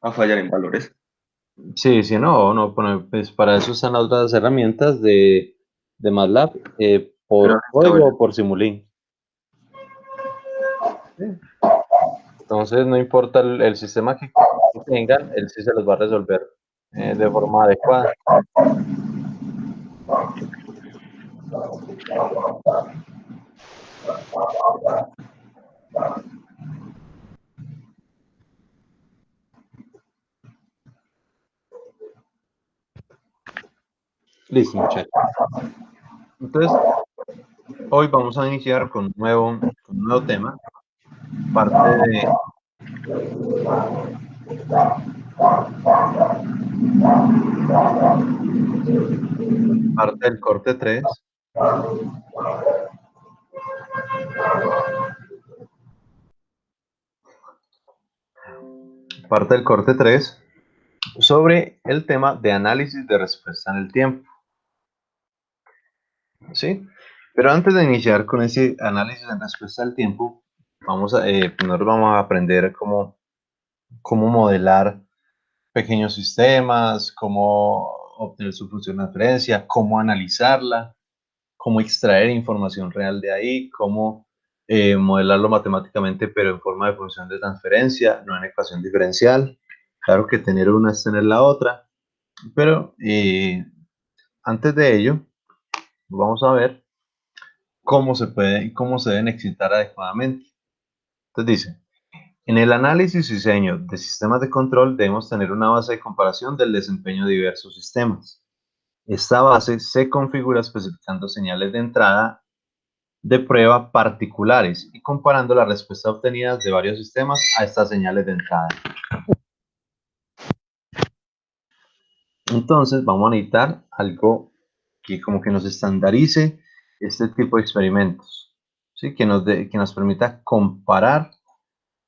a fallar en valores. Sí, sí, no, pues para eso están las otras herramientas de MATLAB, Pero por está código bueno. o por Simulink. ¿sí? Entonces, no importa el sistema que tengan, él sí se los va a resolver de forma adecuada. Listo, muchachos. Entonces, hoy vamos a iniciar con un nuevo tema, parte del corte 3. Parte del corte 3 sobre el tema de análisis de respuesta en el tiempo. ¿Sí? Pero antes de iniciar con ese análisis en respuesta al tiempo, primero vamos a aprender cómo modelar pequeños sistemas, cómo obtener su función de referencia, cómo analizarla, cómo extraer información real de ahí, cómo modelarlo matemáticamente, pero en forma de función de transferencia, no en ecuación diferencial. Claro que tener una es tener la otra, pero antes de ello, vamos a ver cómo se puede y cómo se deben excitar adecuadamente. Entonces dice, en el análisis y diseño de sistemas de control debemos tener una base de comparación del desempeño de diversos sistemas. Esta base se configura especificando señales de entrada de prueba particulares y comparando las respuestas obtenidas de varios sistemas a estas señales de entrada. Entonces vamos a necesitar algo que como que nos estandarice este tipo de experimentos, ¿sí? Que nos permita comparar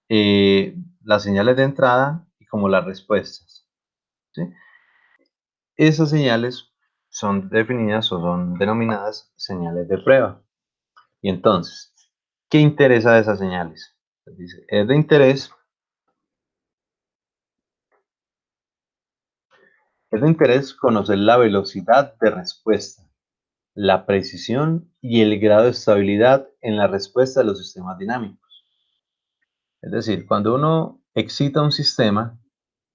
las señales de entrada y como las respuestas, ¿sí? Esas señales son definidas o son denominadas señales de prueba. Y entonces, ¿qué interesa de esas señales? Dice, es de interés conocer la velocidad de respuesta, la precisión y el grado de estabilidad en la respuesta de los sistemas dinámicos. Es decir, cuando uno excita un sistema,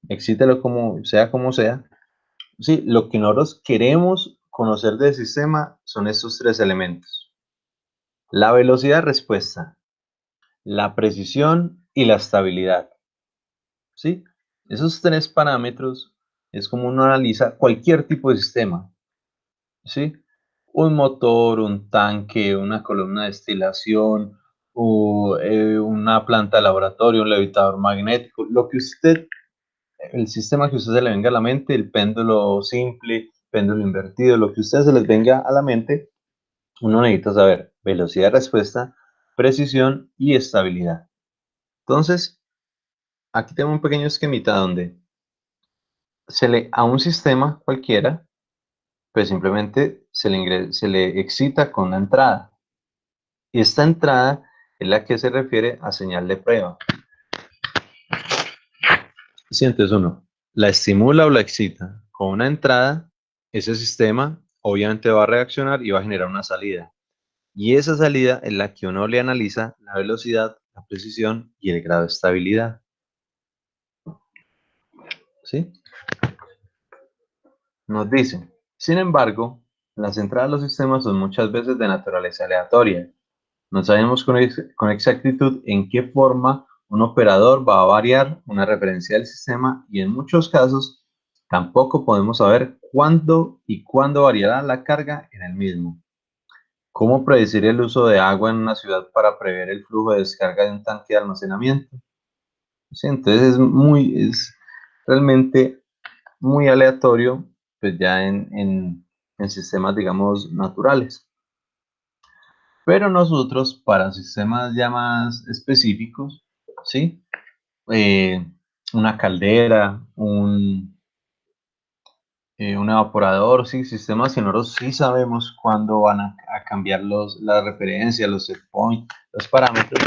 excítelo como sea, sí, lo que nosotros queremos conocer del sistema son estos tres elementos: la velocidad de respuesta, la precisión y la estabilidad. ¿Sí? Esos tres parámetros es como uno analiza cualquier tipo de sistema. ¿Sí? Un motor, un tanque, una columna de destilación, o una planta de laboratorio, un levitador magnético, el sistema que a usted se le venga a la mente, el péndulo simple, péndulo invertido, lo que a ustedes se les venga a la mente, uno necesita saber velocidad de respuesta, precisión y estabilidad. Entonces, aquí tengo un pequeño esquemita donde a un sistema cualquiera, pues simplemente se le excita con una entrada. Y esta entrada es la que se refiere a señal de prueba. Si entonces uno la estimula o la excita con una entrada, ese sistema obviamente va a reaccionar y va a generar una salida. Y esa salida es la que uno le analiza la velocidad, la precisión y el grado de estabilidad. ¿Sí? Nos dicen, sin embargo, las entradas de los sistemas son muchas veces de naturaleza aleatoria. No sabemos con exactitud en qué forma un operador va a variar una referencia del sistema y en muchos casos tampoco podemos saber cuándo y cuándo variará la carga en el mismo. ¿Cómo predecir el uso de agua en una ciudad para prever el flujo de descarga de un tanque de almacenamiento? Sí, entonces es realmente muy aleatorio, pues ya en sistemas, digamos, naturales. Pero nosotros, para sistemas ya más específicos, ¿sí? Una caldera, un evaporador, ¿sí? Sistemas que nosotros sí sabemos cuándo van a cambiar las referencias, los set points, los parámetros.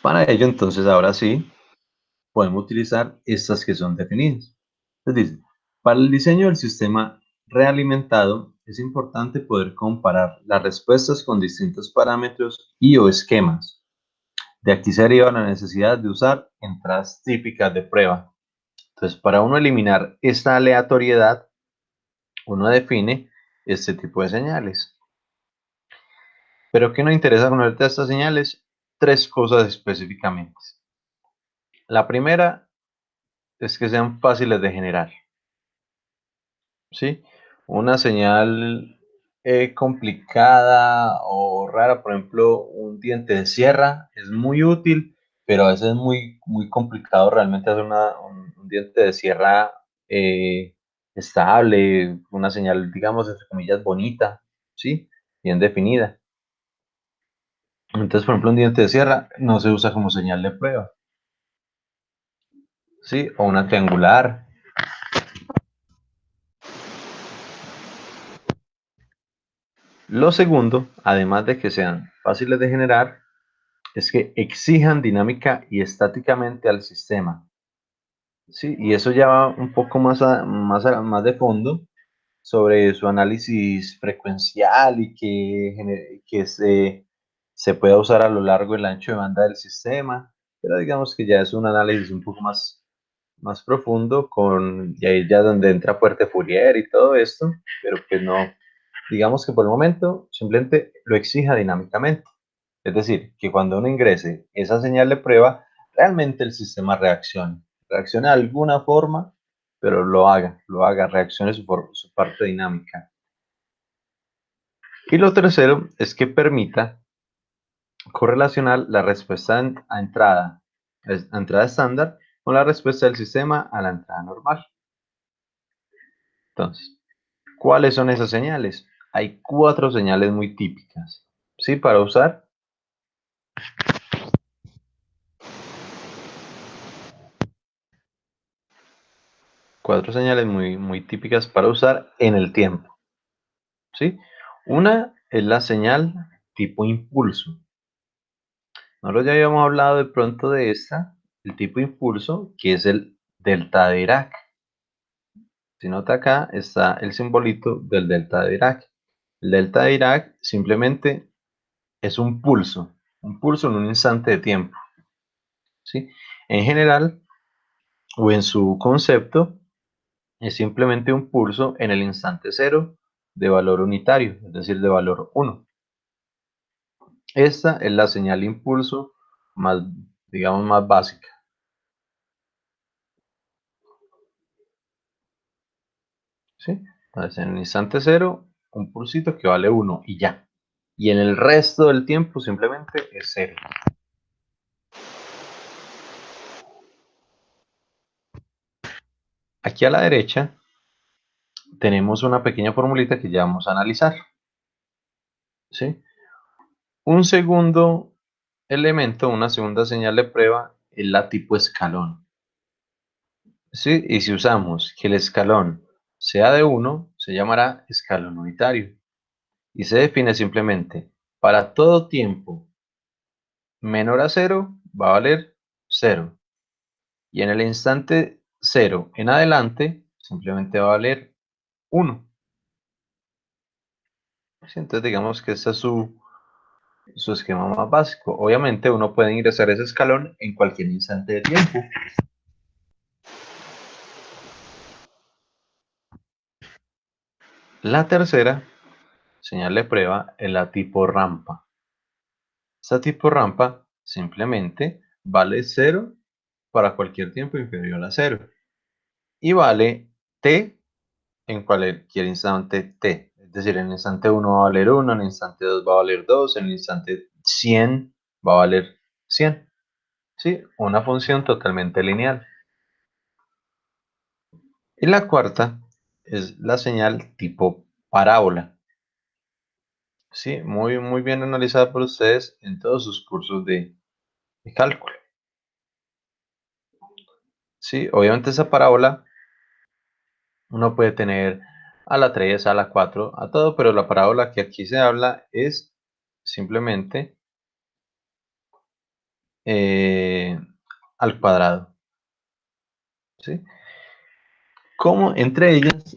Para ello, entonces, ahora sí, podemos utilizar estas que son definidas. Entonces dice, para el diseño del sistema realimentado, es importante poder comparar las respuestas con distintos parámetros y o esquemas. De aquí se deriva la necesidad de usar entradas típicas de prueba. Entonces, para uno eliminar esta aleatoriedad, uno define este tipo de señales. Pero ¿qué nos interesa con estas señales? Tres cosas específicamente. La primera es que sean fáciles de generar. ¿Sí? Una señal complicada o rara, por ejemplo, un diente de sierra, es muy útil, pero a veces es muy complicado realmente hacer un diente de sierra estable, una señal, digamos, entre comillas, bonita, ¿sí? Bien definida. Entonces, por ejemplo, un diente de sierra no se usa como señal de prueba, ¿sí? O una triangular. Lo segundo, además de que sean fáciles de generar, es que exijan dinámica y estáticamente al sistema. ¿Sí? Y eso ya va un poco más de fondo sobre su análisis frecuencial y que se pueda usar a lo largo del ancho de banda del sistema, pero digamos que ya es un análisis un poco más profundo, y ahí ya donde entra fuerte Fourier y todo esto, pero que no, digamos que por el momento simplemente lo exija dinámicamente. Es decir, que cuando uno ingrese esa señal de prueba, realmente el sistema reaccione de alguna forma, pero lo haga, reaccione su parte dinámica. Y lo tercero es que permita correlacionar la respuesta a entrada estándar con la respuesta del sistema a la entrada normal. Entonces, ¿cuáles son esas señales? Hay 4 señales muy típicas, ¿sí? Para usar. 4 señales muy típicas para usar en el tiempo, ¿sí? Una es la señal tipo impulso. Nosotros ya habíamos hablado de pronto de el tipo impulso, que es el delta de Dirac. Si nota acá está el simbolito del delta de Dirac. El delta de Dirac simplemente es un pulso en un instante de tiempo, ¿sí? En general, o en su concepto, es simplemente un pulso en el instante cero de valor unitario, es decir, de valor 1. Esta es la señal impulso más, digamos, más básica. ¿Sí? Entonces, en el instante cero, un pulsito que vale 1 y ya. Y en el resto del tiempo simplemente es 0. Aquí a la derecha tenemos una pequeña formulita que ya vamos a analizar. ¿Sí? Un segundo elemento, una segunda señal de prueba, es la tipo escalón. ¿Sí? Y si usamos que el escalón sea de 1, se llamará escalón unitario. Y se define simplemente, para todo tiempo menor a 0 va a valer 0. Y en el instante 0 en adelante, simplemente va a valer 1. Entonces digamos que este es su esquema más básico. Obviamente uno puede ingresar ese escalón en cualquier instante de tiempo. La tercera señal de prueba es la tipo rampa. Esta tipo rampa simplemente vale 0 para cualquier tiempo inferior a 0. Y vale t en cualquier instante t. Es decir, en el instante 1 va a valer 1, en el instante 2 va a valer 2, en el instante 100 va a valer 100. ¿Sí? Una función totalmente lineal. Y la cuarta es la señal tipo parábola. Sí, muy bien analizada por ustedes en todos sus cursos de cálculo. Sí, obviamente esa parábola uno puede tener a la 3, a la 4, a todo, pero la parábola que aquí se habla es simplemente al cuadrado. ¿Sí? Como entre ellas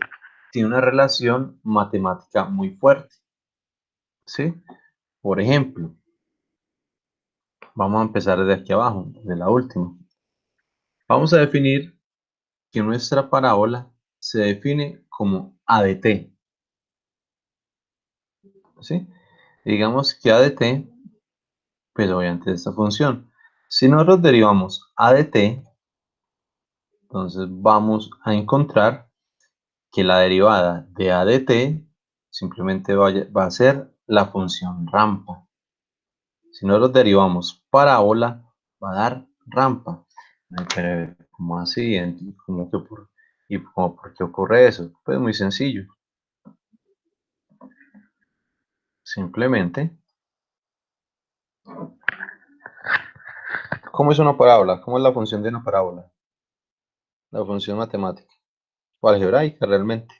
tiene una relación matemática muy fuerte, ¿sí? Por ejemplo, vamos a empezar desde aquí abajo, de la última. Vamos a definir que nuestra parábola se define como a de t, ¿sí? Digamos que a de t, pues obviamente esta función. Si nosotros derivamos a de t, entonces vamos a encontrar que la derivada de a de t simplemente va a ser la función rampa. Si nosotros derivamos parábola, va a dar rampa. Pero, ¿cómo así? ¿Por qué ocurre eso? Pues muy sencillo. Simplemente, ¿cómo es una parábola? ¿Cómo es la función de una parábola? La función matemática o algebraica realmente.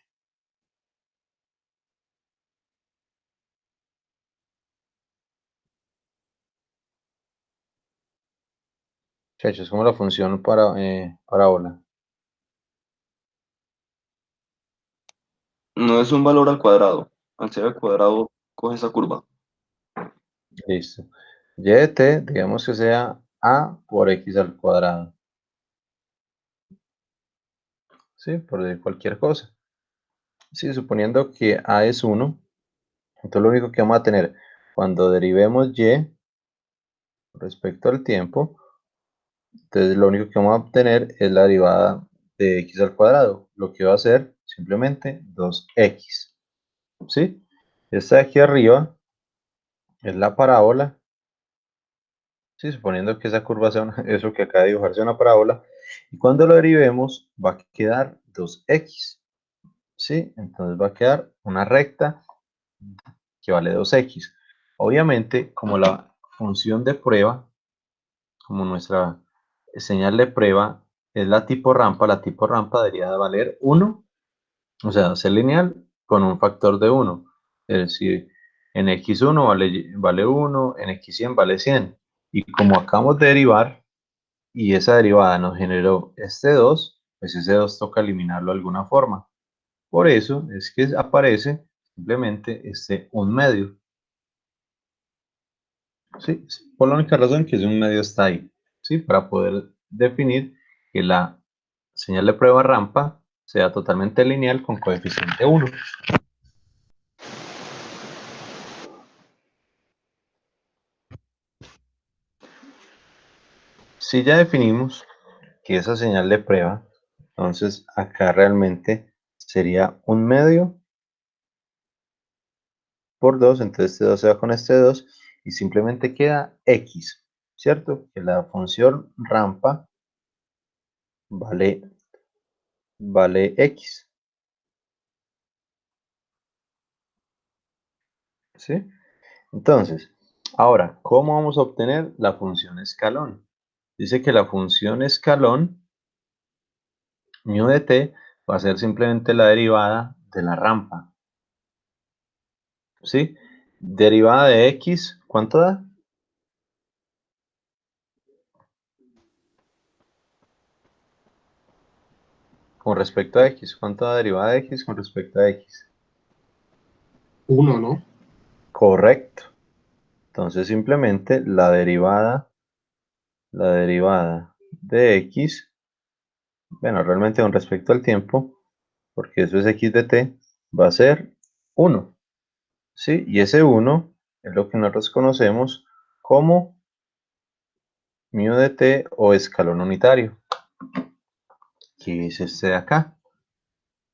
Muchachos, como la función parábola. No es un valor al cuadrado. Al ser al cuadrado, coge esa curva. Listo. Y de t, digamos que sea a por x al cuadrado. ¿Sí? Por cualquier cosa. Sí, suponiendo que a es 1, entonces lo único que vamos a tener cuando derivemos y respecto al tiempo, entonces lo único que vamos a obtener es la derivada de x al cuadrado, lo que va a ser simplemente 2x. ¿Sí? Esta de aquí arriba es la parábola. Sí, suponiendo que esa curva sea eso que acaba de dibujar sea una parábola, y cuando lo derivemos va a quedar 2x. ¿Sí? Entonces va a quedar una recta que vale 2x. Obviamente, como la función de prueba, como nuestra señal de prueba es la tipo rampa debería valer 1, o sea, ser lineal con un factor de 1. Es decir, en x1 vale 1, en x100 vale 100. Y como acabamos de derivar, y esa derivada nos generó este 2, pues ese 2 toca eliminarlo de alguna forma. Por eso es que aparece simplemente este 1/2. ¿Sí? Por la única razón que ese 1/2 está ahí, ¿sí? Para poder definir que la señal de prueba rampa sea totalmente lineal con coeficiente 1. Si ya definimos que esa señal de prueba, entonces acá realmente sería 1/2 por 2, entonces este 2 se va con este 2 y simplemente queda x, ¿cierto? Que la función rampa vale x, ¿sí? Entonces, ahora, ¿cómo vamos a obtener la función escalón? Dice que la función escalón, μ de t, va a ser simplemente la derivada de la rampa, ¿sí? Derivada de x, ¿cuánto da? Con respecto a x, ¿cuánto da derivada de x con respecto a x? 1, ¿no? Correcto. Entonces simplemente la derivada de x, bueno, realmente con respecto al tiempo, porque eso es x de t, va a ser 1. ¿Sí? Y ese 1 es lo que nosotros conocemos como μ de t o escalón unitario, que es este de acá.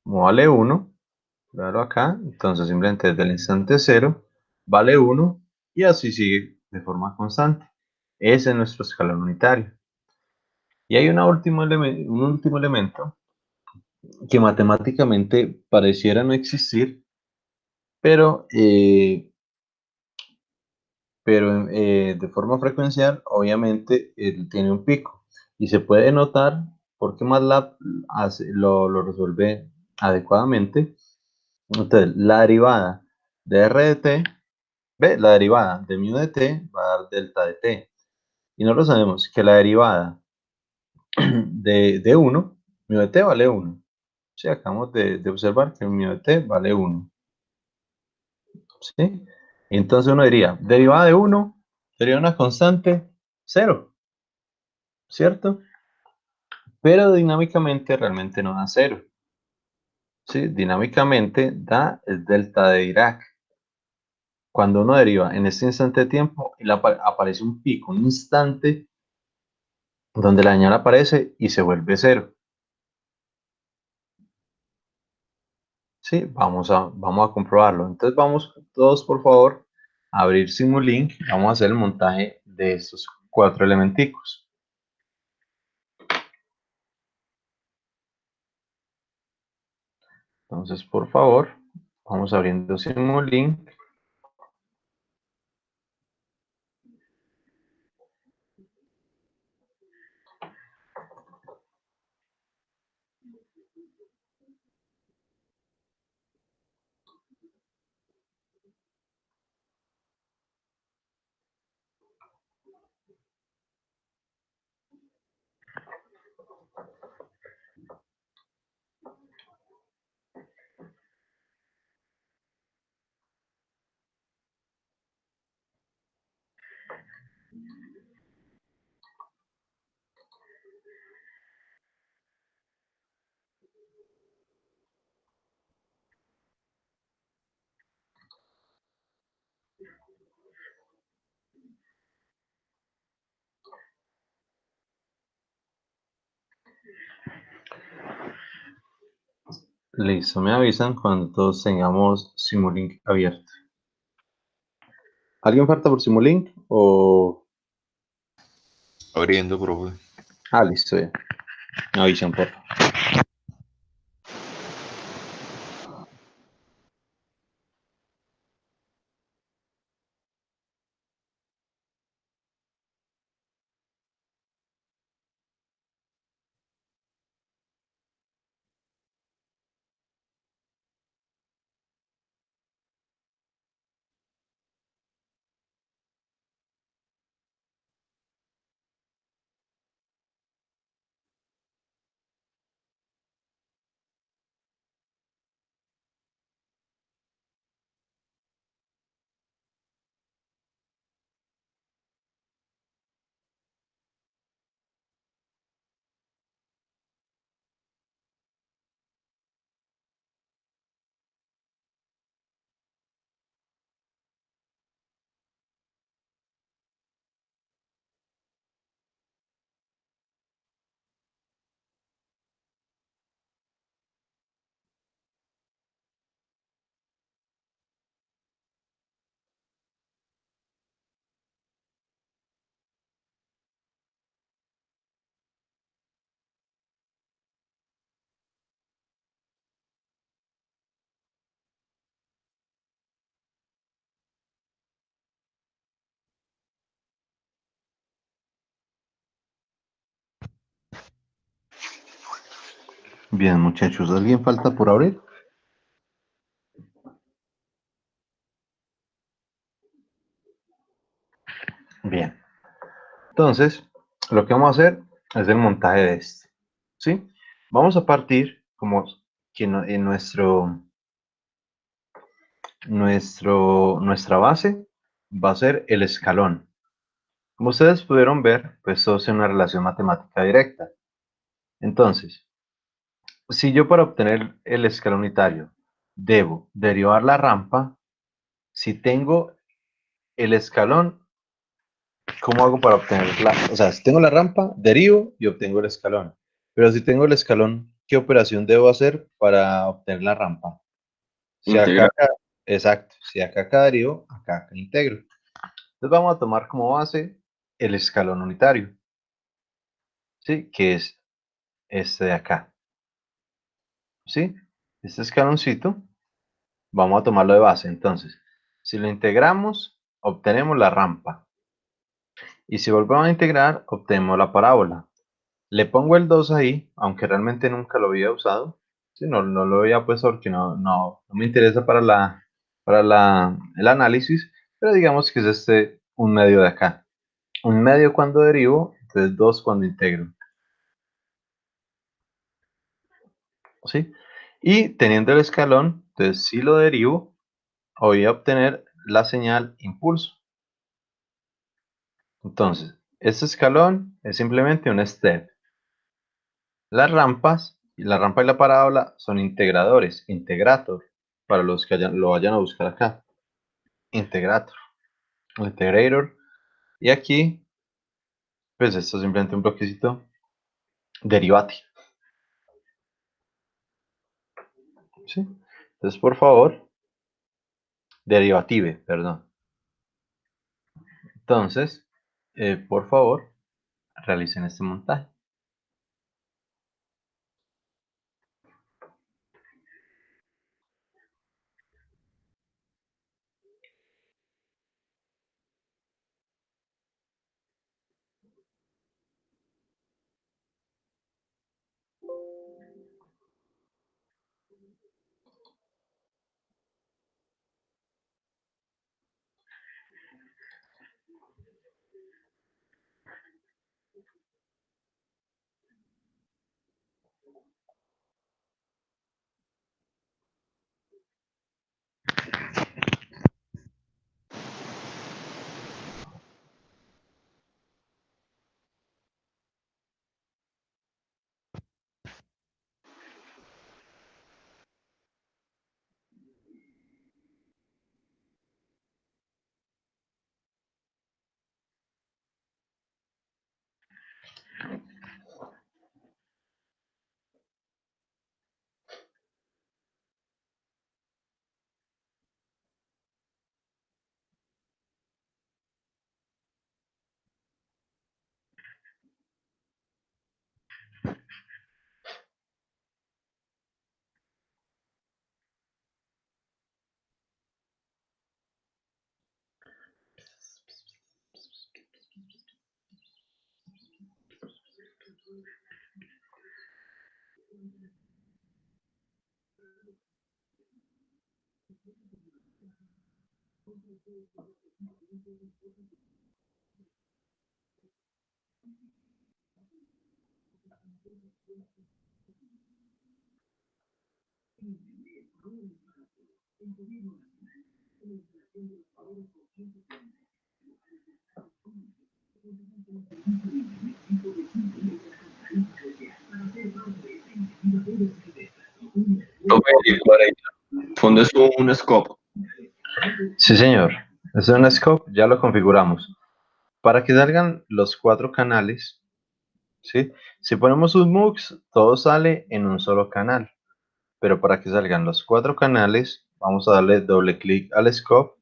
Como vale 1, claro acá, entonces simplemente desde el instante 0 vale 1 y así sigue de forma constante. Ese es nuestro escalón unitario. Y hay un último elemento que matemáticamente pareciera no existir, pero, de forma frecuencial, obviamente, tiene un pico. Y se puede notar porque MATLAB lo resuelve adecuadamente. Entonces, la derivada de R de t, la derivada de μ de t va a dar delta de t. Y nosotros sabemos que la derivada de 1, μ de t vale 1. Sí, acabamos de observar que el mío de t vale 1. ¿Sí? Entonces uno diría, derivada de 1 sería una constante 0, ¿cierto? Pero dinámicamente realmente no da 0. ¿Sí? Dinámicamente da el delta de Dirac. Cuando uno deriva en este instante de tiempo, aparece un pico, un instante donde la señal aparece y se vuelve 0. ¿Sí? Vamos a comprobarlo. Entonces vamos todos, por favor, a abrir Simulink. Vamos a hacer el montaje de estos 4 elementicos. Entonces, por favor, vamos abriendo Simulink. Listo, me avisan cuando todos tengamos Simulink abierto. ¿Alguien falta por Simulink o...? Abriendo, profe. Listo, ya. Me avisan, por favor. Bien, muchachos, ¿alguien falta por abrir? Bien. Entonces, lo que vamos a hacer es el montaje de este. ¿Sí? Vamos a partir como que en nuestra base va a ser el escalón. Como ustedes pudieron ver, pues todo es una relación matemática directa. Entonces, si yo para obtener el escalón unitario debo derivar la rampa, si tengo el escalón, ¿cómo hago para obtenerla? O sea, si tengo la rampa, derivo y obtengo el escalón. Pero si tengo el escalón, ¿qué operación debo hacer para obtener la rampa? Si Integral. exacto, si acá derivo, acá integro. Entonces vamos a tomar como base el escalón unitario, ¿sí? Que es este de acá, ¿sí? Este escaloncito, vamos a tomarlo de base. Entonces, si lo integramos, obtenemos la rampa. Y si volvemos a integrar, obtenemos la parábola. Le pongo el 2 ahí, aunque realmente nunca lo había usado. Sí, no lo había puesto porque no me interesa el análisis, pero digamos que es un medio de acá. Un medio cuando derivo, entonces 2 cuando integro. ¿Sí? Y teniendo el escalón, entonces si lo derivo, voy a obtener la señal impulso. Entonces, este escalón es simplemente un step. Las rampas, y la rampa y la parábola son integradores, integrator, para los que lo vayan a buscar acá. Integrator, integrator. Y aquí, pues esto es simplemente un bloquecito derivati. ¿Sí? Entonces, por favor, derivative, perdón. Entonces, por favor, realicen este montaje. Profe, por ahí, fondo es un scope. Sí, señor. Es un scope, ya lo configuramos. Para que salgan los 4 canales, ¿sí? Si ponemos un MUX, todo sale en un solo canal. Pero para que salgan los 4 canales, vamos a darle doble clic al scope,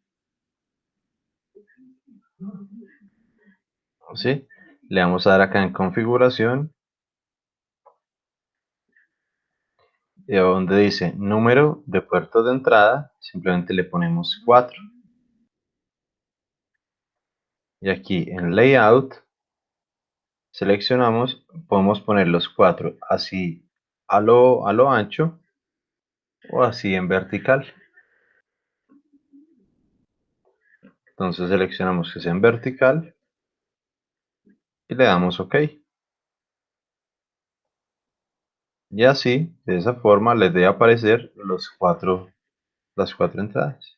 ¿sí? Le vamos a dar acá en configuración, y donde dice número de puertos de entrada, simplemente le ponemos 4. Y aquí en layout, seleccionamos, podemos poner los 4 así a lo ancho o así en vertical. Entonces seleccionamos que sea en vertical y le damos OK. Y así, de esa forma, les debe aparecer las 4 entradas.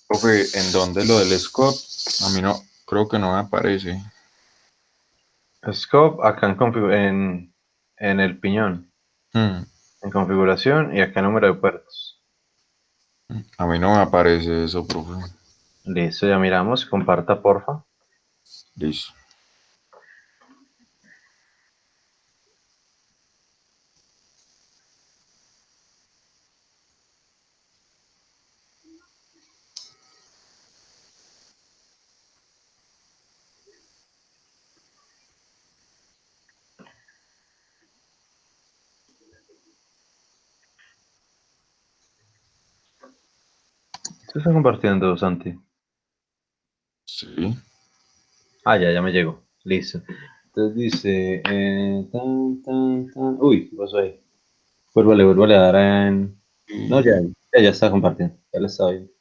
Profe, ¿en dónde lo del scope? A mí no, creo que no me aparece. Scope acá en el piñón, Hmm, en configuración y acá número de puertos. A mí no me aparece eso, profe. Listo, ya miramos. Comparta, porfa. Listo. Se está compartiendo, Santi. Sí. Ah, ya me llegó. Listo. Entonces dice, Uy, ¿qué pasó ahí? Vuélvale a dar en... No, ya está compartiendo. Ya lo está viendo.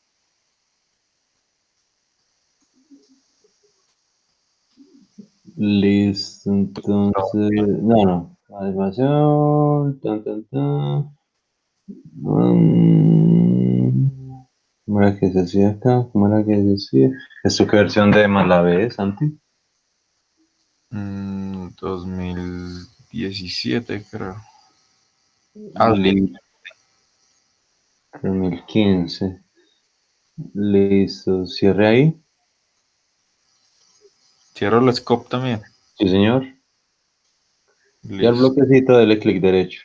Listo, entonces... No. Animación... ¿Cómo era que se hacía acá? ¿Cómo era que se hacía? ¿Esto qué versión de más la ves, Santi? 2017, creo. Ah, Listo, 2015. Listo, cierre ahí. cierro el scope también. Sí, señor. Y al Listo. bloquecito dele clic derecho.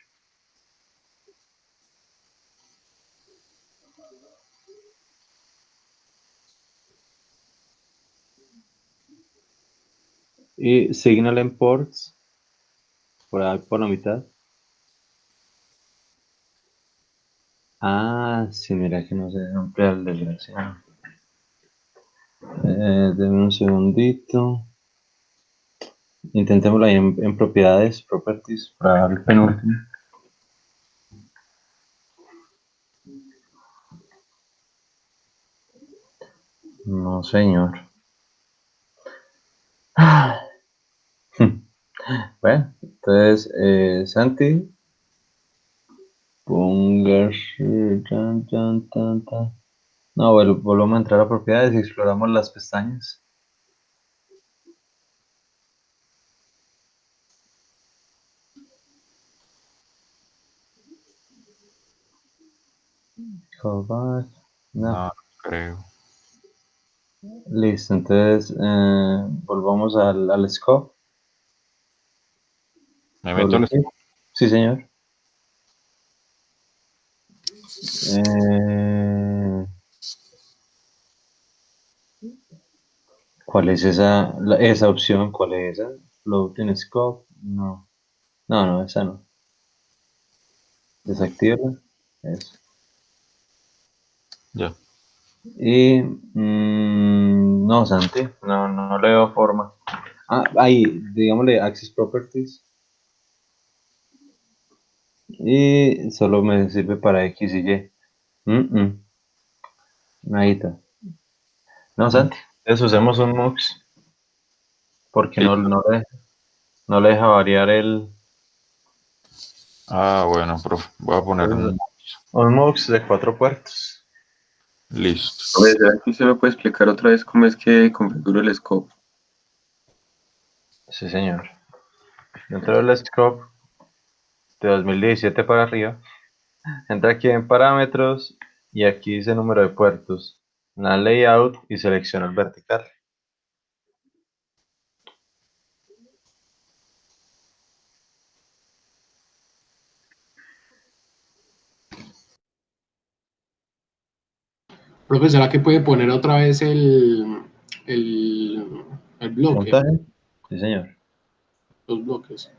Y Signal en Ports, por ahí por la mitad. Ah, sí, mira que no se amplía el desgraciado. Denme un segundito. Intentémoslo ahí en propiedades, properties, para dar el penúltimo. No, señor. Ah. Bueno, entonces, Santi, ponga... No, bueno, volvemos a entrar a propiedades y exploramos las pestañas. Callback. No. No, creo. Listo, entonces volvamos al scope. Me meto Doble clic. Sí, señor. ¿Cuál es esa opción? ¿Cuál es esa? Floating scope. No, esa no. Desactívala. Eso. Ya. Y no, Santi, no le veo forma. Ah, ahí, digámosle Access Properties. Y solo me sirve para X y Y. Ahí está. No, Santi, entonces usemos un MUX porque Sí. no le deja variar el... Ah, bueno, profe. Voy a poner un... Un MUX de 4 puertos. Listo. A ver, ¿será que usted me puede explicar otra vez cómo es que configuro el scope? Sí, señor. Dentro del scope de 2017 para arriba, entra aquí en parámetros y aquí dice número de puertos. La layout y selecciona el vertical. Profe, ¿será que puede poner otra vez el, el bloque? ¿Montaje? Sí, señor. Los bloques.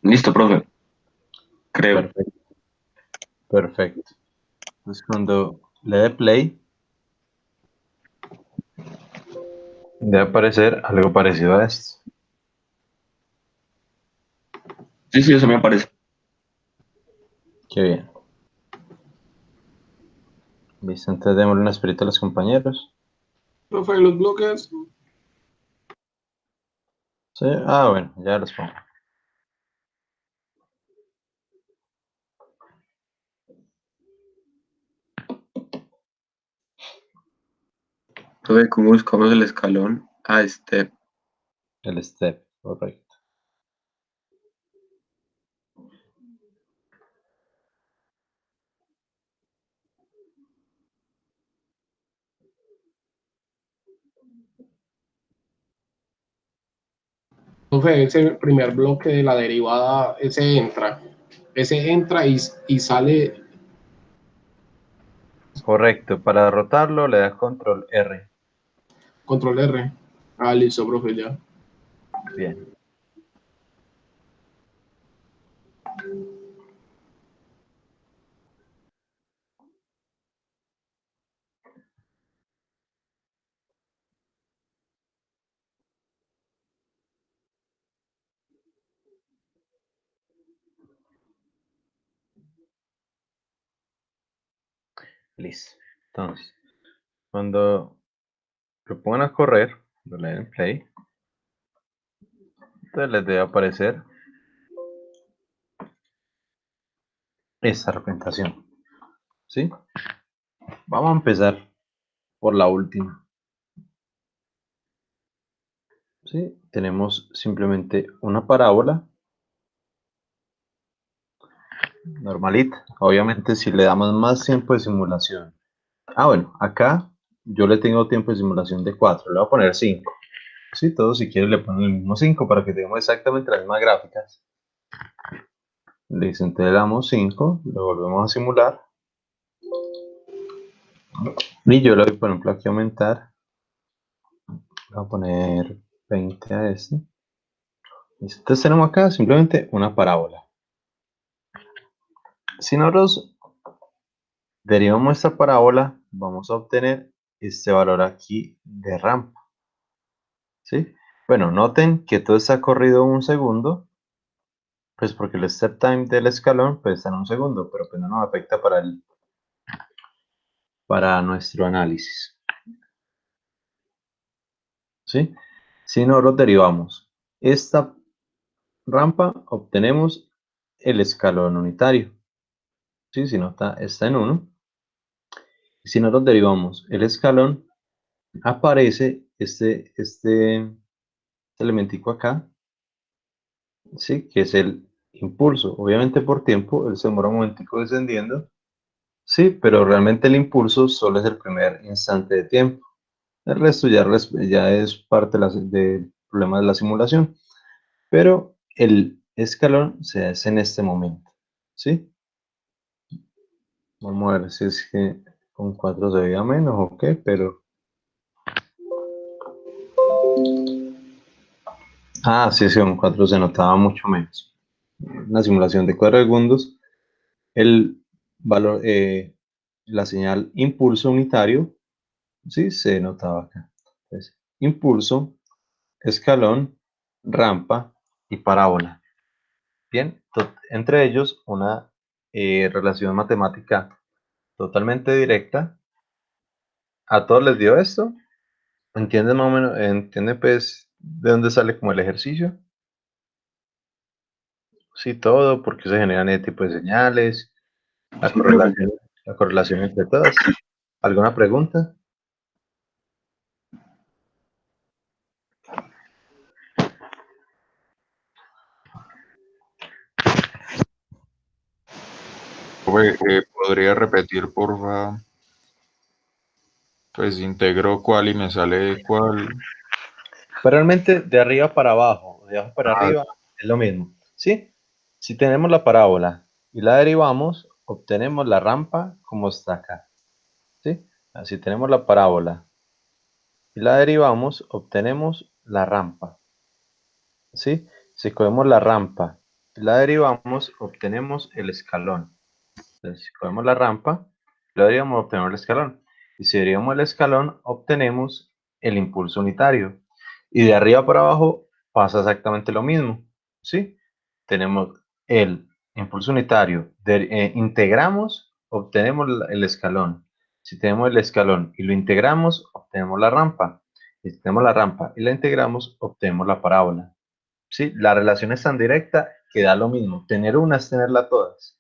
Listo, profe. Creo. Perfecto. Perfecto. Entonces cuando le dé play, debe aparecer algo parecido a esto. Sí, eso me aparece. Qué bien. Listo, entonces démosle una esperita a los compañeros. Profe, los bloques. Sí. Ah, bueno, ya los pongo. Profe, ¿cómo buscamos el escalón? Ah, step. El step, correcto. Profe, ese primer bloque de la derivada, ese entra y sale. Correcto, para derrotarlo le das control R. Control R. Ah, listo, profe, ya. Bien. Listo. Entonces, cuando lo pongan a correr, lo le den play, entonces les debe aparecer esta representación. ¿Sí? Vamos a empezar por la última. ¿Sí? Tenemos simplemente una parábola normalita. Obviamente, si le damos más tiempo de simulación. Bueno, acá yo le tengo tiempo de simulación de 4. Le voy a poner 5. Sí, todos si quieren le ponen el mismo 5 para que tengamos exactamente las mismas gráficas. Listo, entonces le damos 5, lo volvemos a simular. Y yo le doy, por ejemplo, aquí aumentar. Voy a poner 20 a este. Listo, entonces tenemos acá simplemente una parábola. Si nosotros derivamos esta parábola, vamos a obtener este valor aquí de rampa. ¿Sí? Bueno, noten que todo está corrido 1 segundo, pues porque el step time del escalón pues está en 1 segundo, pero pues no nos afecta para nuestro análisis. ¿Sí? Si nosotros derivamos esta rampa, obtenemos el escalón unitario. ¿Sí? Si no está en 1. Si nosotros derivamos el escalón, aparece este elementico acá, ¿sí? Que es el impulso. Obviamente por tiempo, él se demora un momentico descendiendo, sí, pero realmente el impulso solo es el primer instante de tiempo. El resto ya es parte del problema de la simulación, pero el escalón se hace en este momento, ¿sí? Vamos a ver si es que con 4 se veía menos o qué, pero... Sí, con 4 se notaba mucho menos. Una simulación de 4 segundos, el valor, la señal impulso unitario, sí, se notaba acá. Entonces, impulso, escalón, rampa y parábola. Bien, entre ellos una relación matemática totalmente directa. ¿A todos les dio esto? ¿Entienden más o menos? ¿Entienden pues de dónde sale como el ejercicio? Sí, todo, porque se generan ese tipo de señales, la correlación entre todas. ¿Alguna pregunta? Profe, ¿podría repetir, porfa? Pues integro cuál y me sale cuál. Pero realmente de arriba para abajo, de abajo para Ah, arriba, es lo mismo. ¿Sí? Si tenemos la parábola y la derivamos, obtenemos la rampa como está acá. ¿Sí? Si tenemos la parábola y la derivamos, obtenemos la rampa. ¿Sí? Si cogemos la rampa y la derivamos, obtenemos el escalón. Entonces, si cogemos la rampa, la derivamos, obtenemos el escalón. Y si derivamos el escalón, obtenemos el impulso unitario. Y de arriba para abajo pasa exactamente lo mismo. ¿Sí? Tenemos el impulso unitario, integramos, obtenemos el escalón. Si tenemos el escalón y lo integramos, obtenemos la rampa. Y si tenemos la rampa y la integramos, obtenemos la parábola. ¿Sí? La relación es tan directa que da lo mismo. Tener una es tenerla todas.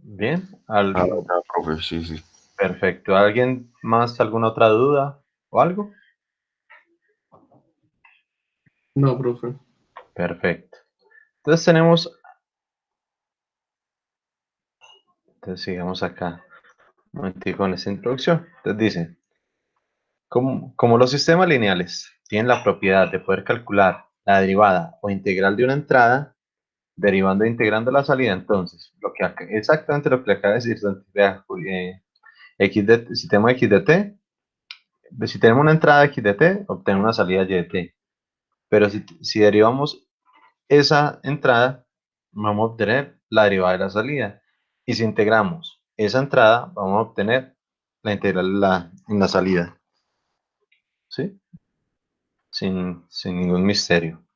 Bien, profe, sí, sí. perfecto. ¿Alguien más, alguna otra duda o algo? No, profe. Perfecto. Entonces tenemos Entonces sigamos acá un momentico con esta introducción. Entonces dice, como los sistemas lineales tienen la propiedad de poder calcular la derivada o integral de una entrada, derivando e integrando la salida, entonces, exactamente lo que le acaba de decir, vea, si tenemos x de t, si tenemos una entrada x de t, obtenemos una salida y de t. Pero si derivamos esa entrada, vamos a obtener la derivada de la salida. Y si integramos esa entrada, vamos a obtener la integral en la salida. ¿Sí? Sin ningún misterio.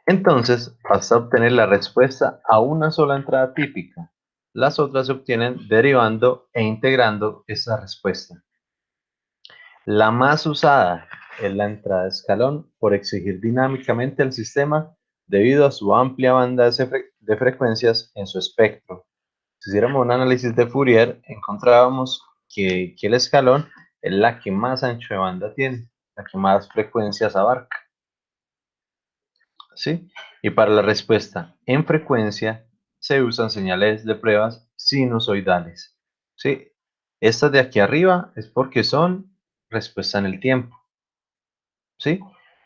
Entonces, basta obtener la respuesta a una sola entrada típica. Las otras se obtienen derivando e integrando esa respuesta. La más usada es la entrada de escalón por exigir dinámicamente el sistema debido a su amplia banda de frecuencias en su espectro. Si hiciéramos un análisis de Fourier, encontrábamos que el escalón es la que más ancho de banda tiene, la que más frecuencias abarca. ¿Sí? Y para la respuesta en frecuencia se usan señales de pruebas sinusoidales. ¿Sí? Estas de aquí arriba es porque son respuesta en el tiempo. ¿Sí?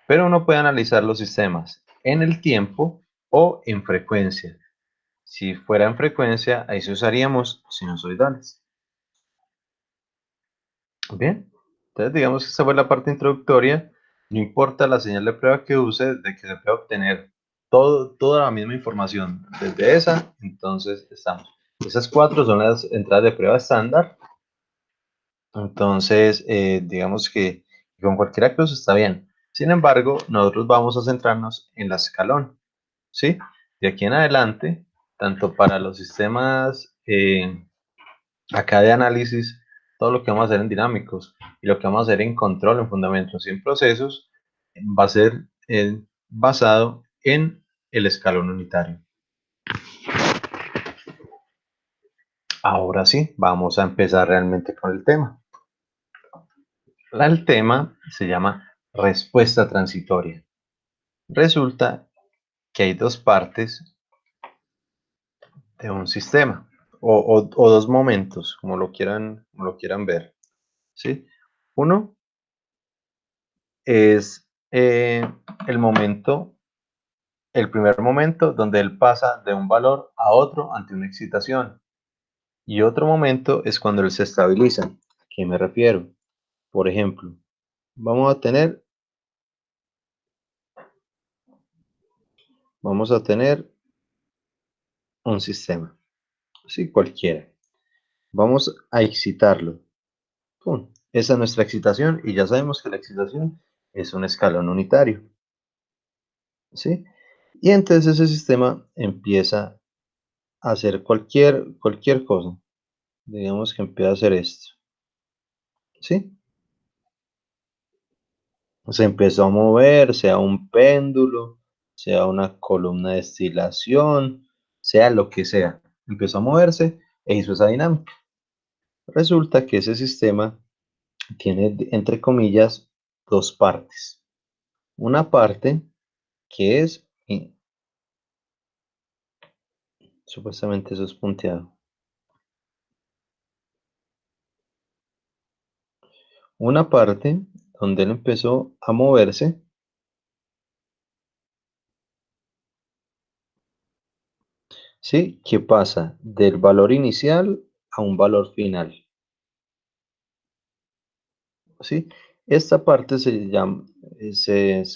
Pero uno puede analizar los sistemas en el tiempo o en frecuencia. Si fuera en frecuencia, ahí se usaríamos sinusoidales. Bien, entonces digamos que esta fue la parte introductoria. No importa la señal de prueba que use, de que se pueda obtener toda la misma información desde esa, entonces estamos. Esas 4 son las entradas de prueba estándar. Entonces, digamos que con cualquiera que use está bien. Sin embargo, nosotros vamos a centrarnos en la escalón, ¿sí? De aquí en adelante, tanto para los sistemas acá de análisis, todo lo que vamos a hacer en dinámicos y lo que vamos a hacer en control, en fundamentos y en procesos, va a ser basado en el escalón unitario. Ahora sí, vamos a empezar realmente con el tema. El tema se llama respuesta transitoria. Resulta que hay dos partes de un sistema o dos momentos, como lo quieran ver. ¿Sí? Uno es el primer momento donde él pasa de un valor a otro ante una excitación. Y otro momento es cuando él se estabiliza. ¿A qué me refiero? Por ejemplo, vamos a tener un sistema, sí, cualquiera. Vamos a excitarlo. ¡Pum! Esa es nuestra excitación y ya sabemos que la excitación es un escalón unitario. ¿Sí? Y entonces ese sistema empieza a hacer cualquier cosa. Digamos que empieza a hacer esto. ¿Sí? Se empezó a mover, sea un péndulo, sea una columna de destilación, sea lo que sea. Empezó a moverse e hizo esa dinámica. Resulta que ese sistema tiene, entre comillas, dos partes. Una parte que es, supuestamente eso es punteado. Una parte donde él empezó a moverse, ¿sí? Que pasa del valor inicial a un valor final. ¿Sí? Esta parte se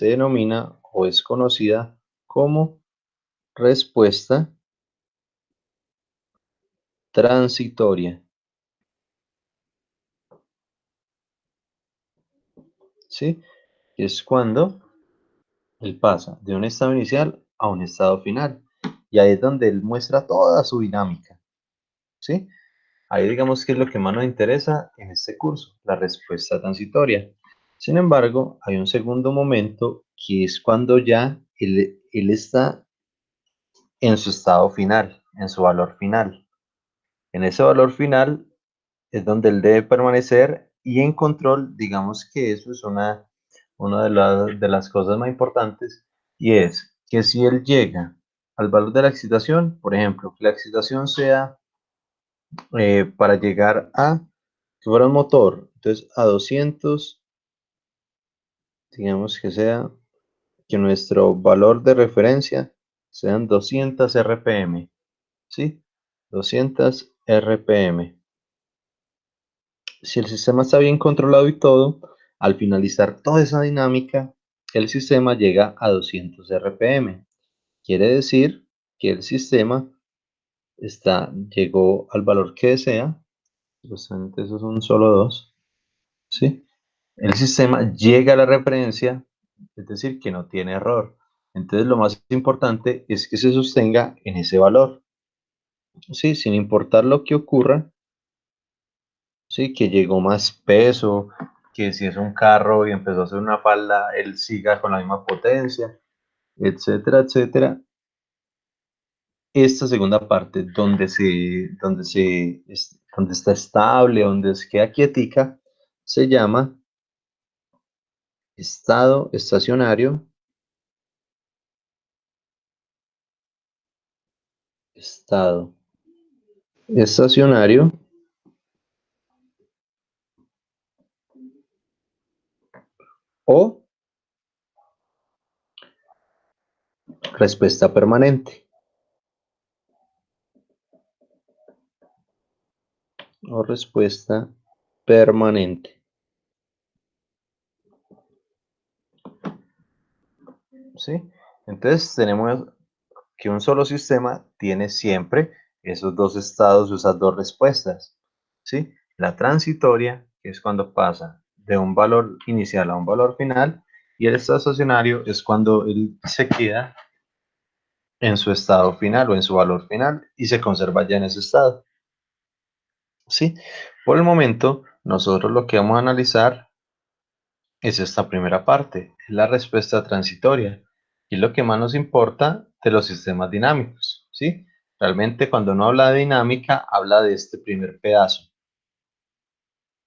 denomina o es conocida como respuesta transitoria. ¿Sí? Es cuando él pasa de un estado inicial a un estado final. Y ahí es donde él muestra toda su dinámica. ¿Sí? Ahí digamos que es lo que más nos interesa en este curso, la respuesta transitoria. Sin embargo, hay un segundo momento que es cuando ya él está en su estado final, en su valor final. En ese valor final es donde él debe permanecer y en control, digamos que eso es una de las cosas más importantes y es que si él llega al valor de la excitación, por ejemplo, que la excitación sea para llegar a, que fuera un motor, entonces a 200, digamos que nuestro valor de referencia sean 200 RPM, ¿sí? 200 RPM. Si el sistema está bien controlado y todo, al finalizar toda esa dinámica, el sistema llega a 200 RPM. Quiere decir que el sistema llegó al valor que desea. Justamente esos son solo dos, ¿sí? El sistema llega a la referencia, es decir, que no tiene error. Entonces, lo más importante es que se sostenga en ese valor, ¿sí? Sin importar lo que ocurra, ¿sí? Que llegó más peso, que si es un carro y empezó a hacer una falda, él siga con la misma potencia, etcétera, etcétera. Esta segunda parte, donde está estable, donde se queda quietica, se llama estado estacionario, estado estacionario o respuesta permanente. O respuesta permanente. ¿Sí? Entonces tenemos que un solo sistema tiene siempre esos dos estados, esas dos respuestas. ¿Sí? La transitoria, que es cuando pasa de un valor inicial a un valor final, y el estado estacionario es cuando él se queda en su estado final o en su valor final y se conserva ya en ese estado. ¿Sí? Por el momento, nosotros lo que vamos a analizar es esta primera parte, es la respuesta transitoria, y es lo que más nos importa de los sistemas dinámicos, ¿sí? Realmente cuando uno habla de dinámica, habla de este primer pedazo,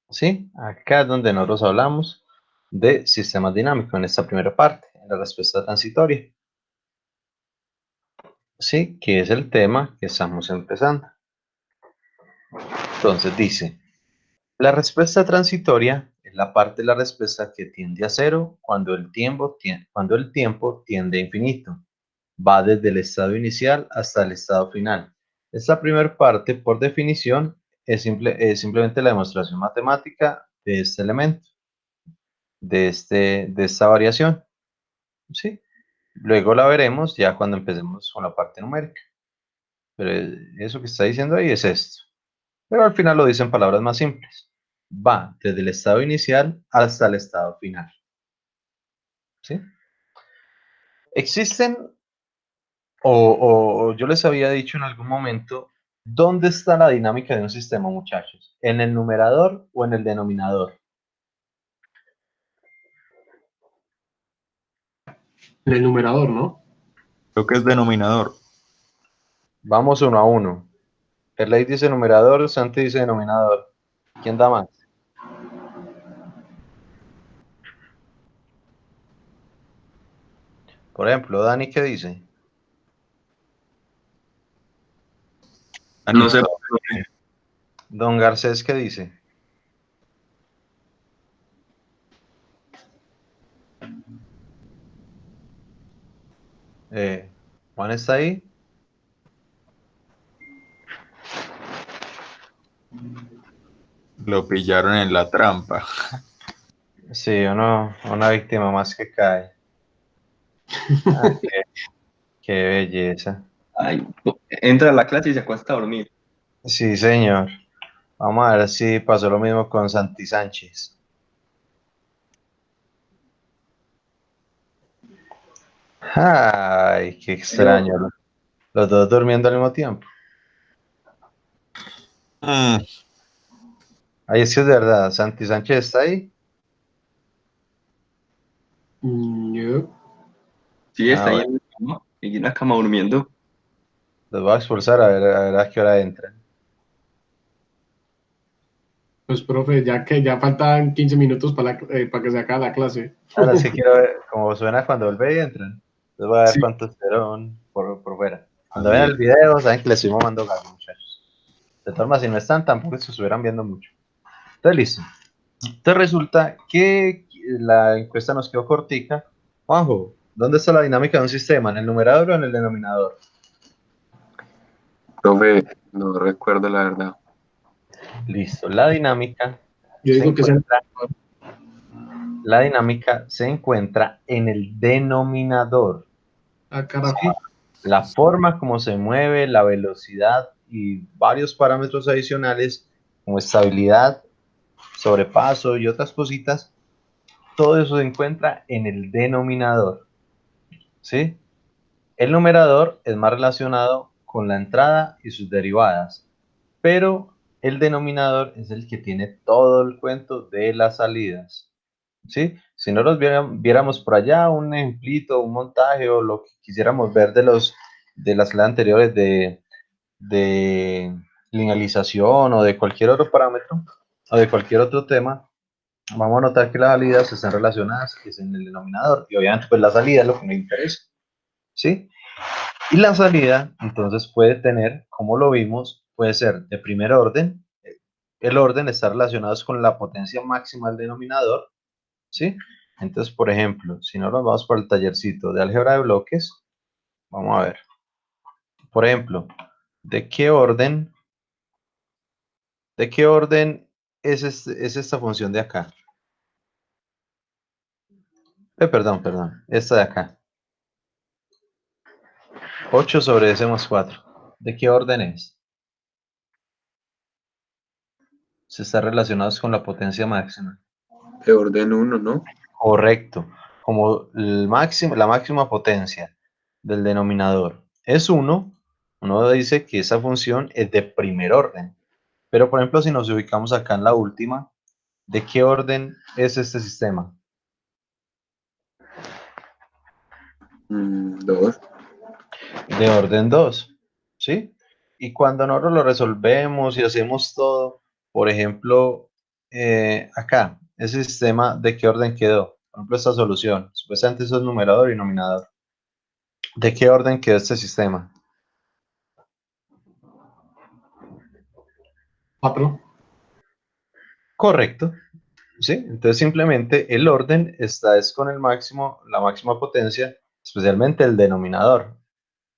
¿sí? Acá es donde nosotros hablamos de sistemas dinámicos, en esta primera parte, en la respuesta transitoria, ¿sí? Que es el tema que estamos empezando. Entonces dice, la respuesta transitoria es la parte de la respuesta que tiende a cero cuando el tiempo tiende a infinito. Va desde el estado inicial hasta el estado final. Esta primera parte, por definición, es simplemente la demostración matemática de este elemento, de esta variación, ¿sí? Luego la veremos ya cuando empecemos con la parte numérica. Pero eso que está diciendo ahí es esto. Pero al final lo dicen palabras más simples. Va desde el estado inicial hasta el estado final, ¿sí? Existen, o yo les había dicho en algún momento, ¿dónde está la dinámica de un sistema, muchachos? ¿En el numerador o en el denominador? En el numerador, ¿no? Creo que es denominador. Vamos uno a uno. Perley dice numerador, Santi dice denominador. ¿Quién da más? Por ejemplo, Dani, ¿qué dice? No sé. Don Garcés, ¿qué dice? ¿Juan está ahí? Lo pillaron en la trampa. Sí, una víctima más que cae. Ah, qué belleza. Ay, entra a la clase y se acuesta a dormir. Sí, señor. Vamos a ver si pasó lo mismo con Santi Sánchez. Ay, qué extraño. Los dos durmiendo al mismo tiempo. Ahí es que es verdad. Santi Sánchez está ahí. Yo. Sí, está ahí Bueno, en la cama durmiendo. los voy a expulsar a ver a qué hora entran. Pues, profe, ya que ya faltan 15 minutos para que se acabe la clase. Ahora sí quiero ver cómo suena cuando vuelve y entran. Entonces voy a ver Sí. cuántos fueron por fuera. A Cuando vean ver. el video, saben que les estoy mamando gallo, muchachos. De todas maneras, si no están, tampoco se estuvieran viendo mucho. Entonces, listo. Entonces resulta que la encuesta nos quedó cortica. Juanjo, ¿dónde está la dinámica de un sistema? ¿En el numerador o en el denominador? Profe, no recuerdo la verdad. Listo. La dinámica Yo se digo que encuentra, en el denominador. ¿Sí? La forma como se mueve, la velocidad y varios parámetros adicionales como estabilidad, sobrepaso y otras cositas, todo eso se encuentra en el denominador. ¿Sí? El numerador es más relacionado con la entrada y sus derivadas, pero el denominador es el que tiene todo el cuento de las salidas. ¿Sí? Si no los viéramos por allá, un ejemplito, un montaje o lo que quisiéramos ver de las clases anteriores de linealización o de cualquier otro parámetro o de cualquier otro tema, vamos a notar que las salidas están relacionadas, que es en el denominador, y obviamente pues la salida es lo que nos interesa, ¿sí? Y la salida, entonces puede tener, como lo vimos, puede ser de primer orden, el orden está relacionado con la potencia máxima del denominador, ¿sí? Entonces, por ejemplo, si no nos vamos por el tallercito de álgebra de bloques, vamos a ver, por ejemplo, ¿de qué orden es esta función de acá? Perdón, esta de acá. 8 sobre S más 4. ¿De qué orden es? Se está relacionado con la potencia máxima. De orden 1, ¿no? Correcto. Como la máxima potencia del denominador es 1, uno dice que esa función es de primer orden. Pero, por ejemplo, si nos ubicamos acá en la última, ¿de qué orden es este sistema? 2. De orden 2, ¿sí? Y cuando nosotros lo resolvemos y hacemos todo, por ejemplo, acá, ese sistema, ¿de qué orden quedó? Por ejemplo, esta solución, supuestamente eso es numerador y denominador. ¿De qué orden quedó este sistema? 4. Correcto, ¿sí? Entonces simplemente el orden es con el máximo, la máxima potencia, especialmente el denominador.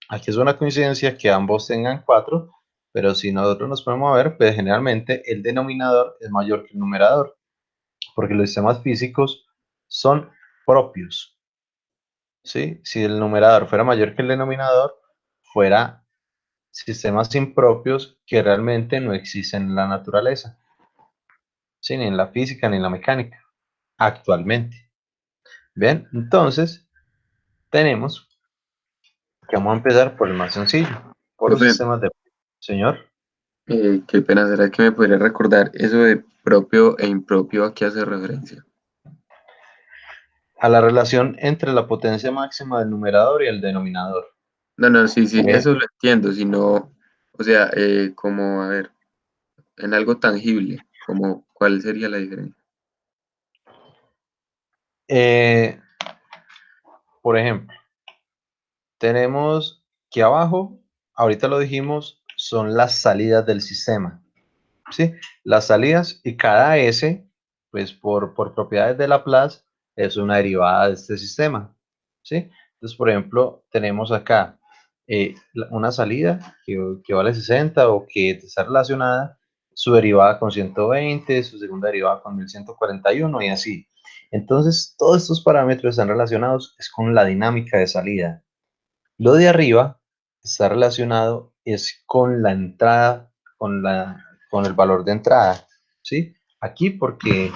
Aquí es una coincidencia que ambos tengan 4, pero si nosotros nos ponemos a ver, pues generalmente el denominador es mayor que el numerador, porque los sistemas físicos son propios, ¿sí? Si el numerador fuera mayor que el denominador, fuera sistemas impropios que realmente no existen en la naturaleza, ¿sí? Ni en la física ni en la mecánica, actualmente. Bien, entonces tenemos que vamos a empezar por el más sencillo, por los Profe, sistemas de... Señor. qué pena, ¿será que me podría recordar eso de propio e impropio a qué hace referencia? A la relación entre la potencia máxima del numerador y el denominador. No, sí, ¿Eh? eso lo entiendo, sino, o sea, como, a ver, en algo tangible, como, ¿cuál sería la diferencia? Por ejemplo, tenemos que abajo, ahorita lo dijimos, son las salidas del sistema, ¿sí? Las salidas y cada S, pues por propiedades de Laplace, es una derivada de este sistema, ¿sí? Entonces, por ejemplo, tenemos acá una salida que vale 60 o que está relacionada, su derivada con 120, su segunda derivada con 1141 y así. Entonces, todos estos parámetros están relacionados es con la dinámica de salida. Lo de arriba está relacionado es con la entrada, con el valor de entrada, ¿sí? Aquí porque...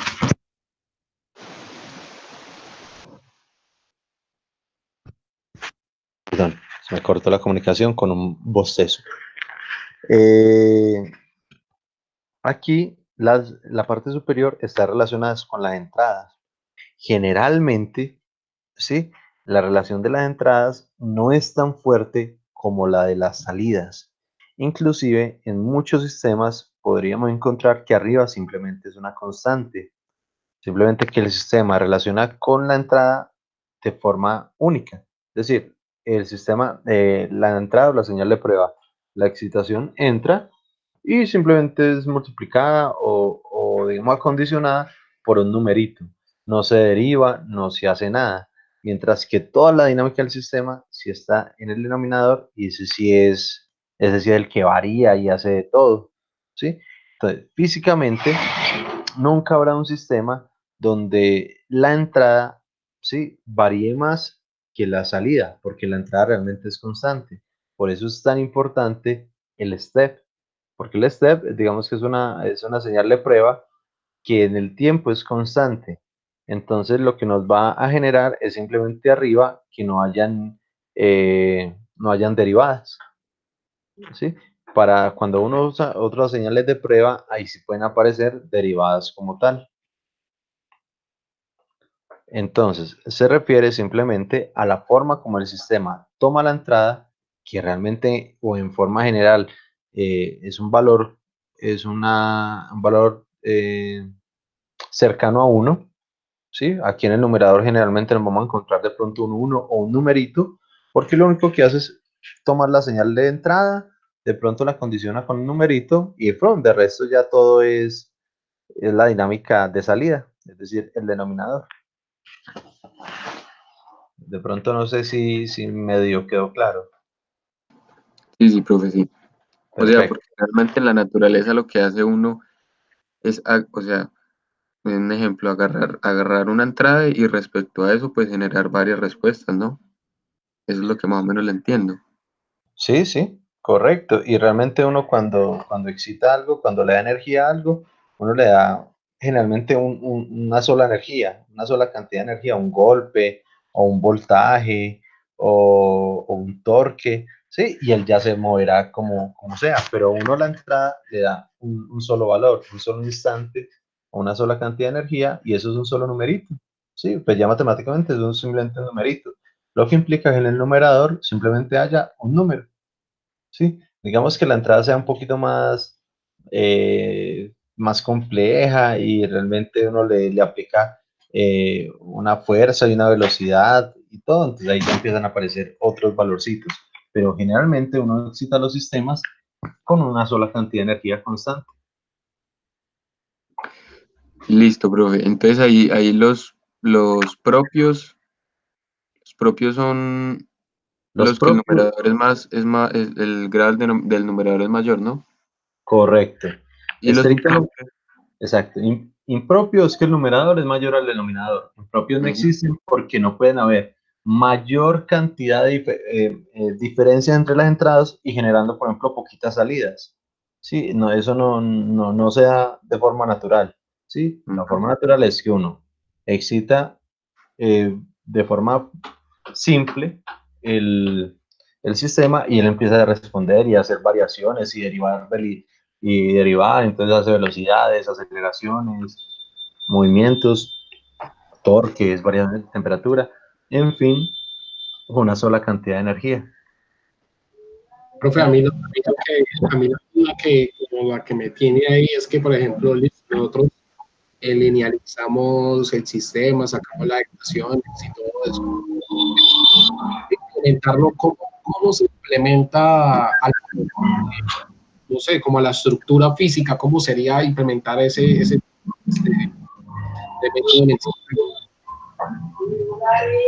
Perdón, se me cortó la comunicación con un bostezo. Aquí la parte superior está relacionada con las entradas. Generalmente, ¿sí? La relación de las entradas no es tan fuerte como la de las salidas. Inclusive, en muchos sistemas podríamos encontrar que arriba simplemente es una constante. Simplemente que el sistema relaciona con la entrada de forma única. Es decir, el sistema, la entrada o la señal de prueba, la excitación entra y simplemente es multiplicada o digamos acondicionada por un numerito. No se deriva, no se hace nada. Mientras que toda la dinámica del sistema sí está en el denominador y ese sí es el que varía y hace de todo, ¿sí? Entonces, físicamente, nunca habrá un sistema donde la entrada, ¿sí?, varíe más que la salida, porque la entrada realmente es constante. Por eso es tan importante el step, porque el step, digamos que es una señal de prueba que en el tiempo es constante. Entonces lo que nos va a generar es simplemente arriba que no hayan derivadas, ¿sí? Para cuando uno usa otras señales de prueba, ahí sí pueden aparecer derivadas como tal. Entonces, se refiere simplemente a la forma como el sistema toma la entrada, que realmente o en forma general es un valor, un valor cercano a 1, ¿sí? Aquí en el numerador generalmente nos vamos a encontrar de pronto un 1 o un numerito, porque lo único que hace es tomar la señal de entrada, de pronto la condiciona con un numerito y de resto ya todo es la dinámica de salida, es decir, el denominador. De pronto no sé si medio quedó claro. Sí, sí, profe, sí. O sea, Perfecto. porque realmente en la naturaleza lo que hace uno es, o sea, un ejemplo, agarrar una entrada y respecto a eso, pues generar varias respuestas, ¿no? Eso es lo que más o menos le entiendo. Sí, sí, correcto. Y realmente uno cuando excita algo, cuando le da energía a algo, uno le da generalmente una sola energía, una sola cantidad de energía, un golpe o un voltaje o un torque, ¿sí? Y él ya se moverá como sea, pero uno la entrada le da un solo valor, un solo instante, una sola cantidad de energía y eso es un solo numerito, ¿sí? Pues ya matemáticamente es simplemente un numerito. Lo que implica que en el numerador simplemente haya un número, ¿sí? Digamos que la entrada sea un poquito más compleja y realmente uno le aplica una fuerza y una velocidad y todo, entonces ahí ya empiezan a aparecer otros valorcitos. Pero generalmente uno excita los sistemas con una sola cantidad de energía constante. Listo, profe. Entonces ahí los propios son Los los que el propios, numerador el grado del numerador es mayor, ¿no? correcto. Y los Estrictamente. impropios. Exacto. Impropio es que el numerador es mayor al denominador. Impropios no Ujú. existen porque no pueden haber mayor cantidad de diferencia entre las entradas y generando, por ejemplo, poquitas salidas. Sí, no, eso no se da de forma natural. Sí, la Ujú. forma natural es que uno excita de forma simple el sistema y él empieza a responder y a hacer variaciones y derivar, entonces hace velocidades, aceleraciones, movimientos, torques, variaciones de temperatura, en fin, una sola cantidad de energía. Profe, a mí la duda que, como la que me tiene ahí es que, por ejemplo, nosotros linealizamos el sistema, sacamos las ecuaciones y todo eso. Implementarlo, cómo se implementa, no sé, como a la estructura física, cómo sería implementar ese de método en el sistema.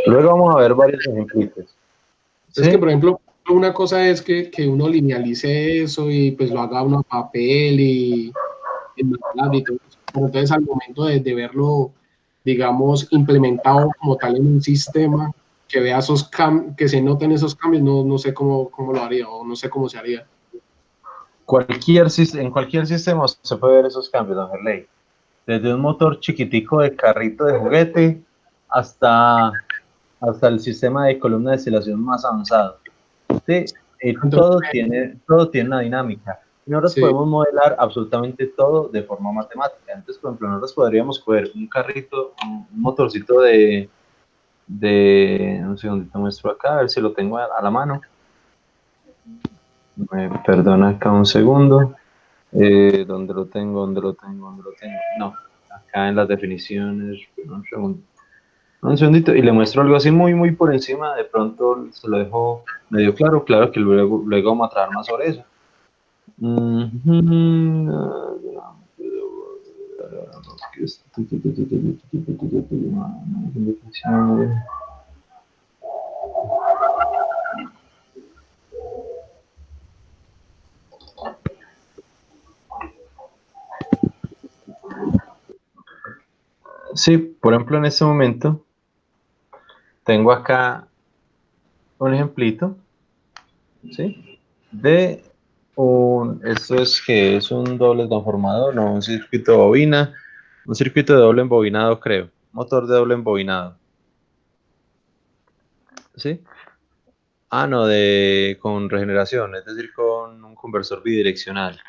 Luego vamos a ver varios ejemplos. Es que, ¿Sí? por ejemplo, una cosa es que uno linealice eso y pues lo haga uno a papel y en MATLAB y todo eso. Pero entonces al momento de verlo, digamos, implementado como tal en un sistema, que vea que se noten esos cambios, no sé cómo lo haría o no sé cómo se haría. En cualquier sistema se puede ver esos cambios, don Gerley. Desde un motor chiquitico de carrito de juguete hasta el sistema de columna de destilación más avanzado. Sí, todo tiene una dinámica. Y nosotros Sí, podemos modelar absolutamente todo de forma matemática. Entonces, por ejemplo, nosotros podríamos coger un carrito, un motorcito un segundito muestro acá, a ver si lo tengo a la mano. Me perdona acá un segundo. ¿Dónde lo tengo? No, acá en las definiciones. Un segundito y le muestro algo así muy por encima. De pronto se lo dejo medio claro. Claro que luego vamos a trabajar más sobre eso. Sí, por ejemplo, en este momento tengo acá un ejemplito, ¿sí? De esto es que es un doble transformador, no, un circuito de bobina, un circuito de doble embobinado, creo, motor de doble embobinado, ¿sí? Ah, no, con regeneración, es decir, con un conversor bidireccional.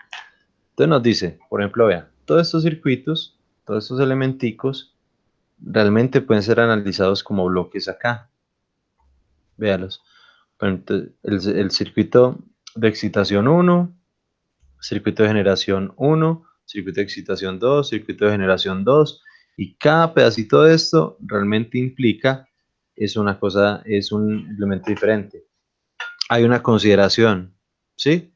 Entonces nos dice, por ejemplo, vea, todos estos circuitos, todos estos elementicos, realmente pueden ser analizados como bloques acá. Véalos. Bueno, entonces, el circuito de excitación 1, circuito de generación 1, circuito de excitación 2, circuito de generación 2, y cada pedacito de esto realmente implica, es una cosa, es un elemento diferente. Hay una consideración, ¿sí?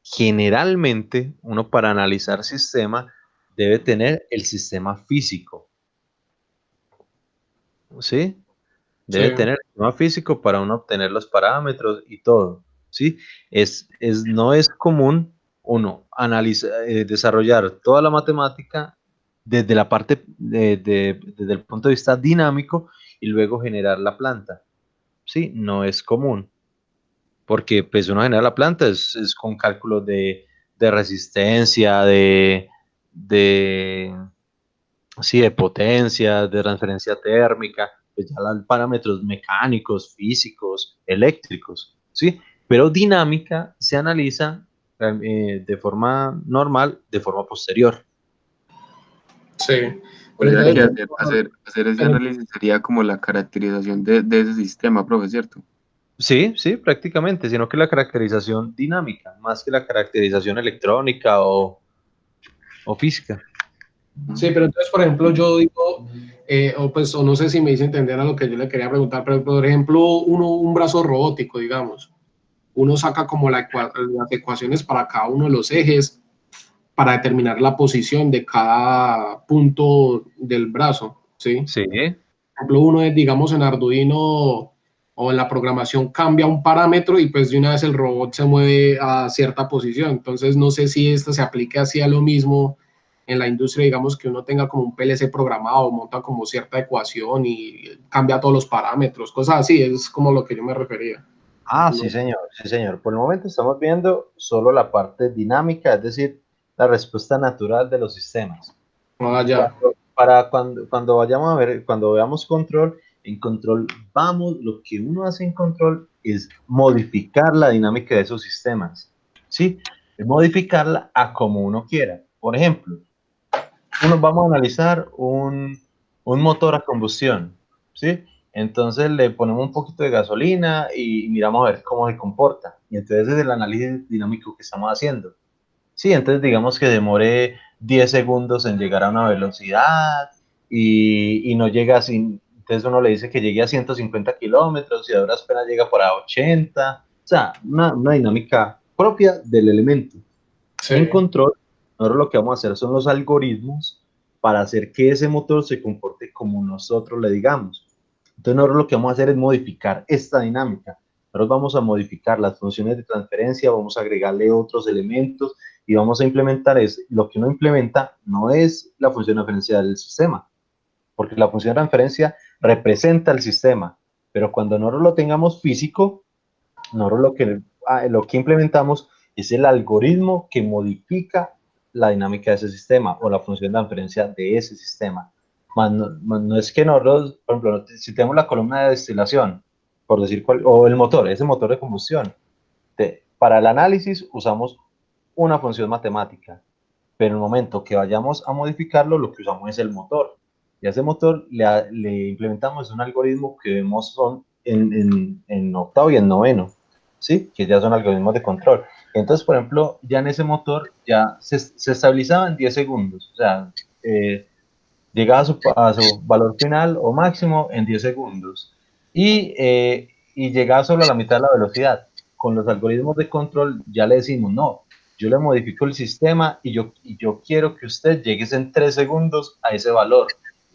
Generalmente, uno para analizar sistema debe tener el sistema físico, ¿sí? Debe Sí. tener el sistema físico para uno obtener los parámetros y todo, ¿sí? No es común uno desarrollar toda la matemática desde la parte desde el punto de vista dinámico y luego generar la planta, ¿sí? No es común, porque pues uno genera la planta es con cálculos de resistencia, de, sí, de potencia, de transferencia térmica, pues ya los parámetros mecánicos, físicos, eléctricos, ¿sí? Pero dinámica se analiza de forma normal, de forma posterior. Sí. O Pero sea que entonces, hacer ese análisis sería como la caracterización de ese sistema, profe, ¿cierto? Sí, sí, prácticamente, sino que la caracterización dinámica, más que la caracterización electrónica o física. sí, pero entonces, por ejemplo, yo digo, o no sé si me hice entender a lo que yo le quería preguntar, pero por ejemplo, un brazo robótico, digamos, uno saca como las ecuaciones para cada uno de los ejes para determinar la posición de cada punto del brazo, ¿sí? Sí, Por ejemplo, uno es, digamos, en Arduino o en la programación cambia un parámetro y pues de una vez el robot se mueve a cierta posición. Entonces, no sé si esto se aplique así a lo mismo en la industria, digamos que uno tenga como un PLC programado, monta como cierta ecuación y cambia todos los parámetros, cosas así, es como lo que yo me refería. ah, No. sí, señor, sí, señor. Por el momento estamos viendo solo la parte dinámica, es decir, la respuesta natural de los sistemas. Ah, ya. Cuando vayamos a ver, cuando veamos control, en control lo que uno hace en control es modificar la dinámica de esos sistemas, ¿sí? Es modificarla a como uno quiera. Por ejemplo, vamos a analizar un motor a combustión, ¿sí? Entonces le ponemos un poquito de gasolina y miramos a ver cómo se comporta. Y entonces es el análisis dinámico que estamos haciendo. Sí, entonces digamos que demore 10 segundos en llegar a una velocidad y no llega sin, entonces uno le dice que llegue a 150 kilómetros y ahora apenas llega para 80, o sea, una dinámica propia del elemento. Sí. En control, nosotros lo que vamos a hacer son los algoritmos para hacer que ese motor se comporte como nosotros le digamos. Entonces nosotros lo que vamos a hacer es modificar esta dinámica. Nosotros vamos a modificar las funciones de transferencia, vamos a agregarle otros elementos y vamos a implementar lo que uno implementa no es la función de transferencia del sistema, porque la función de transferencia representa el sistema, pero cuando nosotros lo tengamos físico, nosotros lo que implementamos es el algoritmo que modifica la dinámica de ese sistema o la función de transferencia de ese sistema. No es que nosotros, por ejemplo, si tenemos la columna de destilación, por decir cuál, o el motor, ese motor de combustión, para el análisis usamos una función matemática, pero en el momento que vayamos a modificarlo, lo que usamos es el motor. Y a ese motor le implementamos un algoritmo que vemos son en octavo y en noveno, ¿sí? Que ya son algoritmos de control. Entonces, por ejemplo, ya en ese motor ya se estabilizaba en 10 segundos, o sea, llegaba a su valor final o máximo en 10 segundos y llegaba solo a la mitad de la velocidad. Con los algoritmos de control ya le decimos, no, yo le modifico el sistema y yo quiero que usted llegue en 3 segundos a ese valor.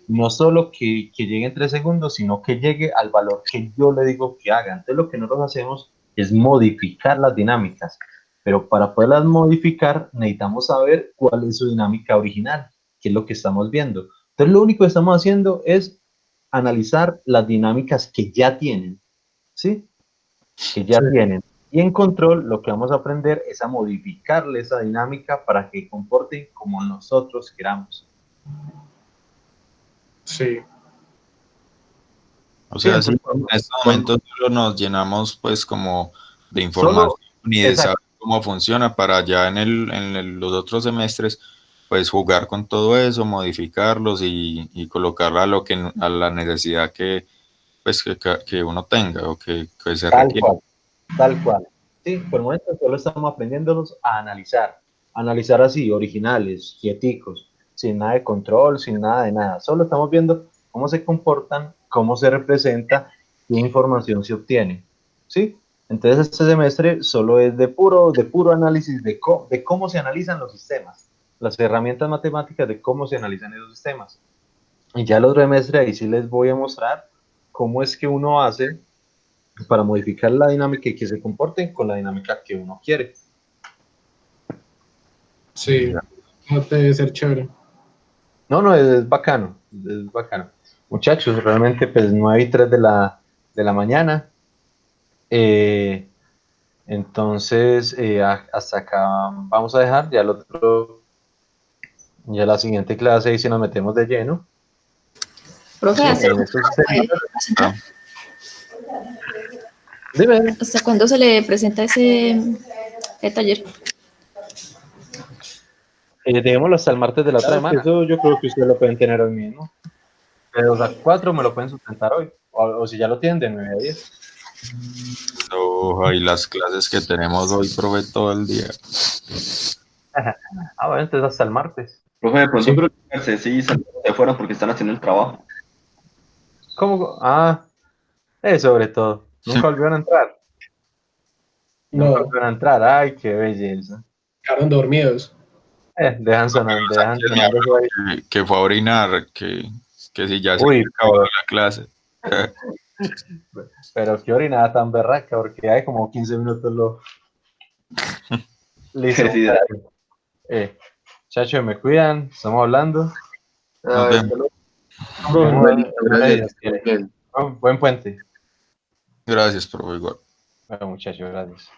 No solo que llegue en 3 segundos, sino que llegue al valor que yo le digo que haga. Entonces lo que nosotros hacemos es modificar las dinámicas, pero para poderlas modificar necesitamos saber cuál es su dinámica original, qué es lo que estamos viendo. Entonces lo único que estamos haciendo es analizar las dinámicas que ya tienen, ¿sí? Que ya tienen. Y en control lo que vamos a aprender es a modificarle esa dinámica para que comporte como nosotros queramos. Sí. O sea, Sí, sí, en este momento solo nos llenamos pues como de información y de exacto. saber cómo funciona para ya en los otros semestres pues jugar con todo eso, modificarlos y colocarla a la necesidad que pues que uno tenga o que se requiere. Tal cual. Sí, por el momento solo estamos aprendiéndolos a analizar así, originales, quieticos, sin nada de control, sin nada de nada. Solo estamos viendo cómo se comportan, cómo se representa, qué información se obtiene. ¿Sí? Entonces este semestre solo es de puro análisis de cómo se analizan los sistemas, las herramientas matemáticas de cómo se analizan esos sistemas. Y ya el otro semestre ahí sí les voy a mostrar cómo es que uno hace para modificar la dinámica y que se comporten con la dinámica que uno quiere. Sí, no debe ser chévere. No, es bacano, es bacano. Muchachos, realmente pues 9:03 de la mañana. Entonces, hasta acá vamos a dejar, ya la siguiente clase y si nos metemos de lleno. Profe, Sí, en estos ¿hasta Dime. cuándo se le presenta ese taller? Dejémoslo hasta el martes de la otra semana. Eso yo creo que ustedes lo pueden tener hoy mismo. De 2 a 4 me lo pueden sustentar hoy. O si ya lo tienen, de 9 a 10. Y las clases que tenemos hoy, profe, todo el día. Bueno, entonces hasta el martes. Profe, de pronto sí salieron de afuera porque están haciendo el trabajo. ¿Cómo? Sobre todo. Nunca volvieron a entrar. Nunca volvieron a entrar. Ay, qué belleza. Quedaron dormidos. Dejan sonando que fue a orinar, que si ya se acabó la clase. Pero qué orinada tan berraca, porque hay como 15 minutos lo... Listo. Chacho, me cuidan, estamos hablando. Nos vemos. Buen puente. Gracias, profe, igual. Bueno, muchachos, gracias.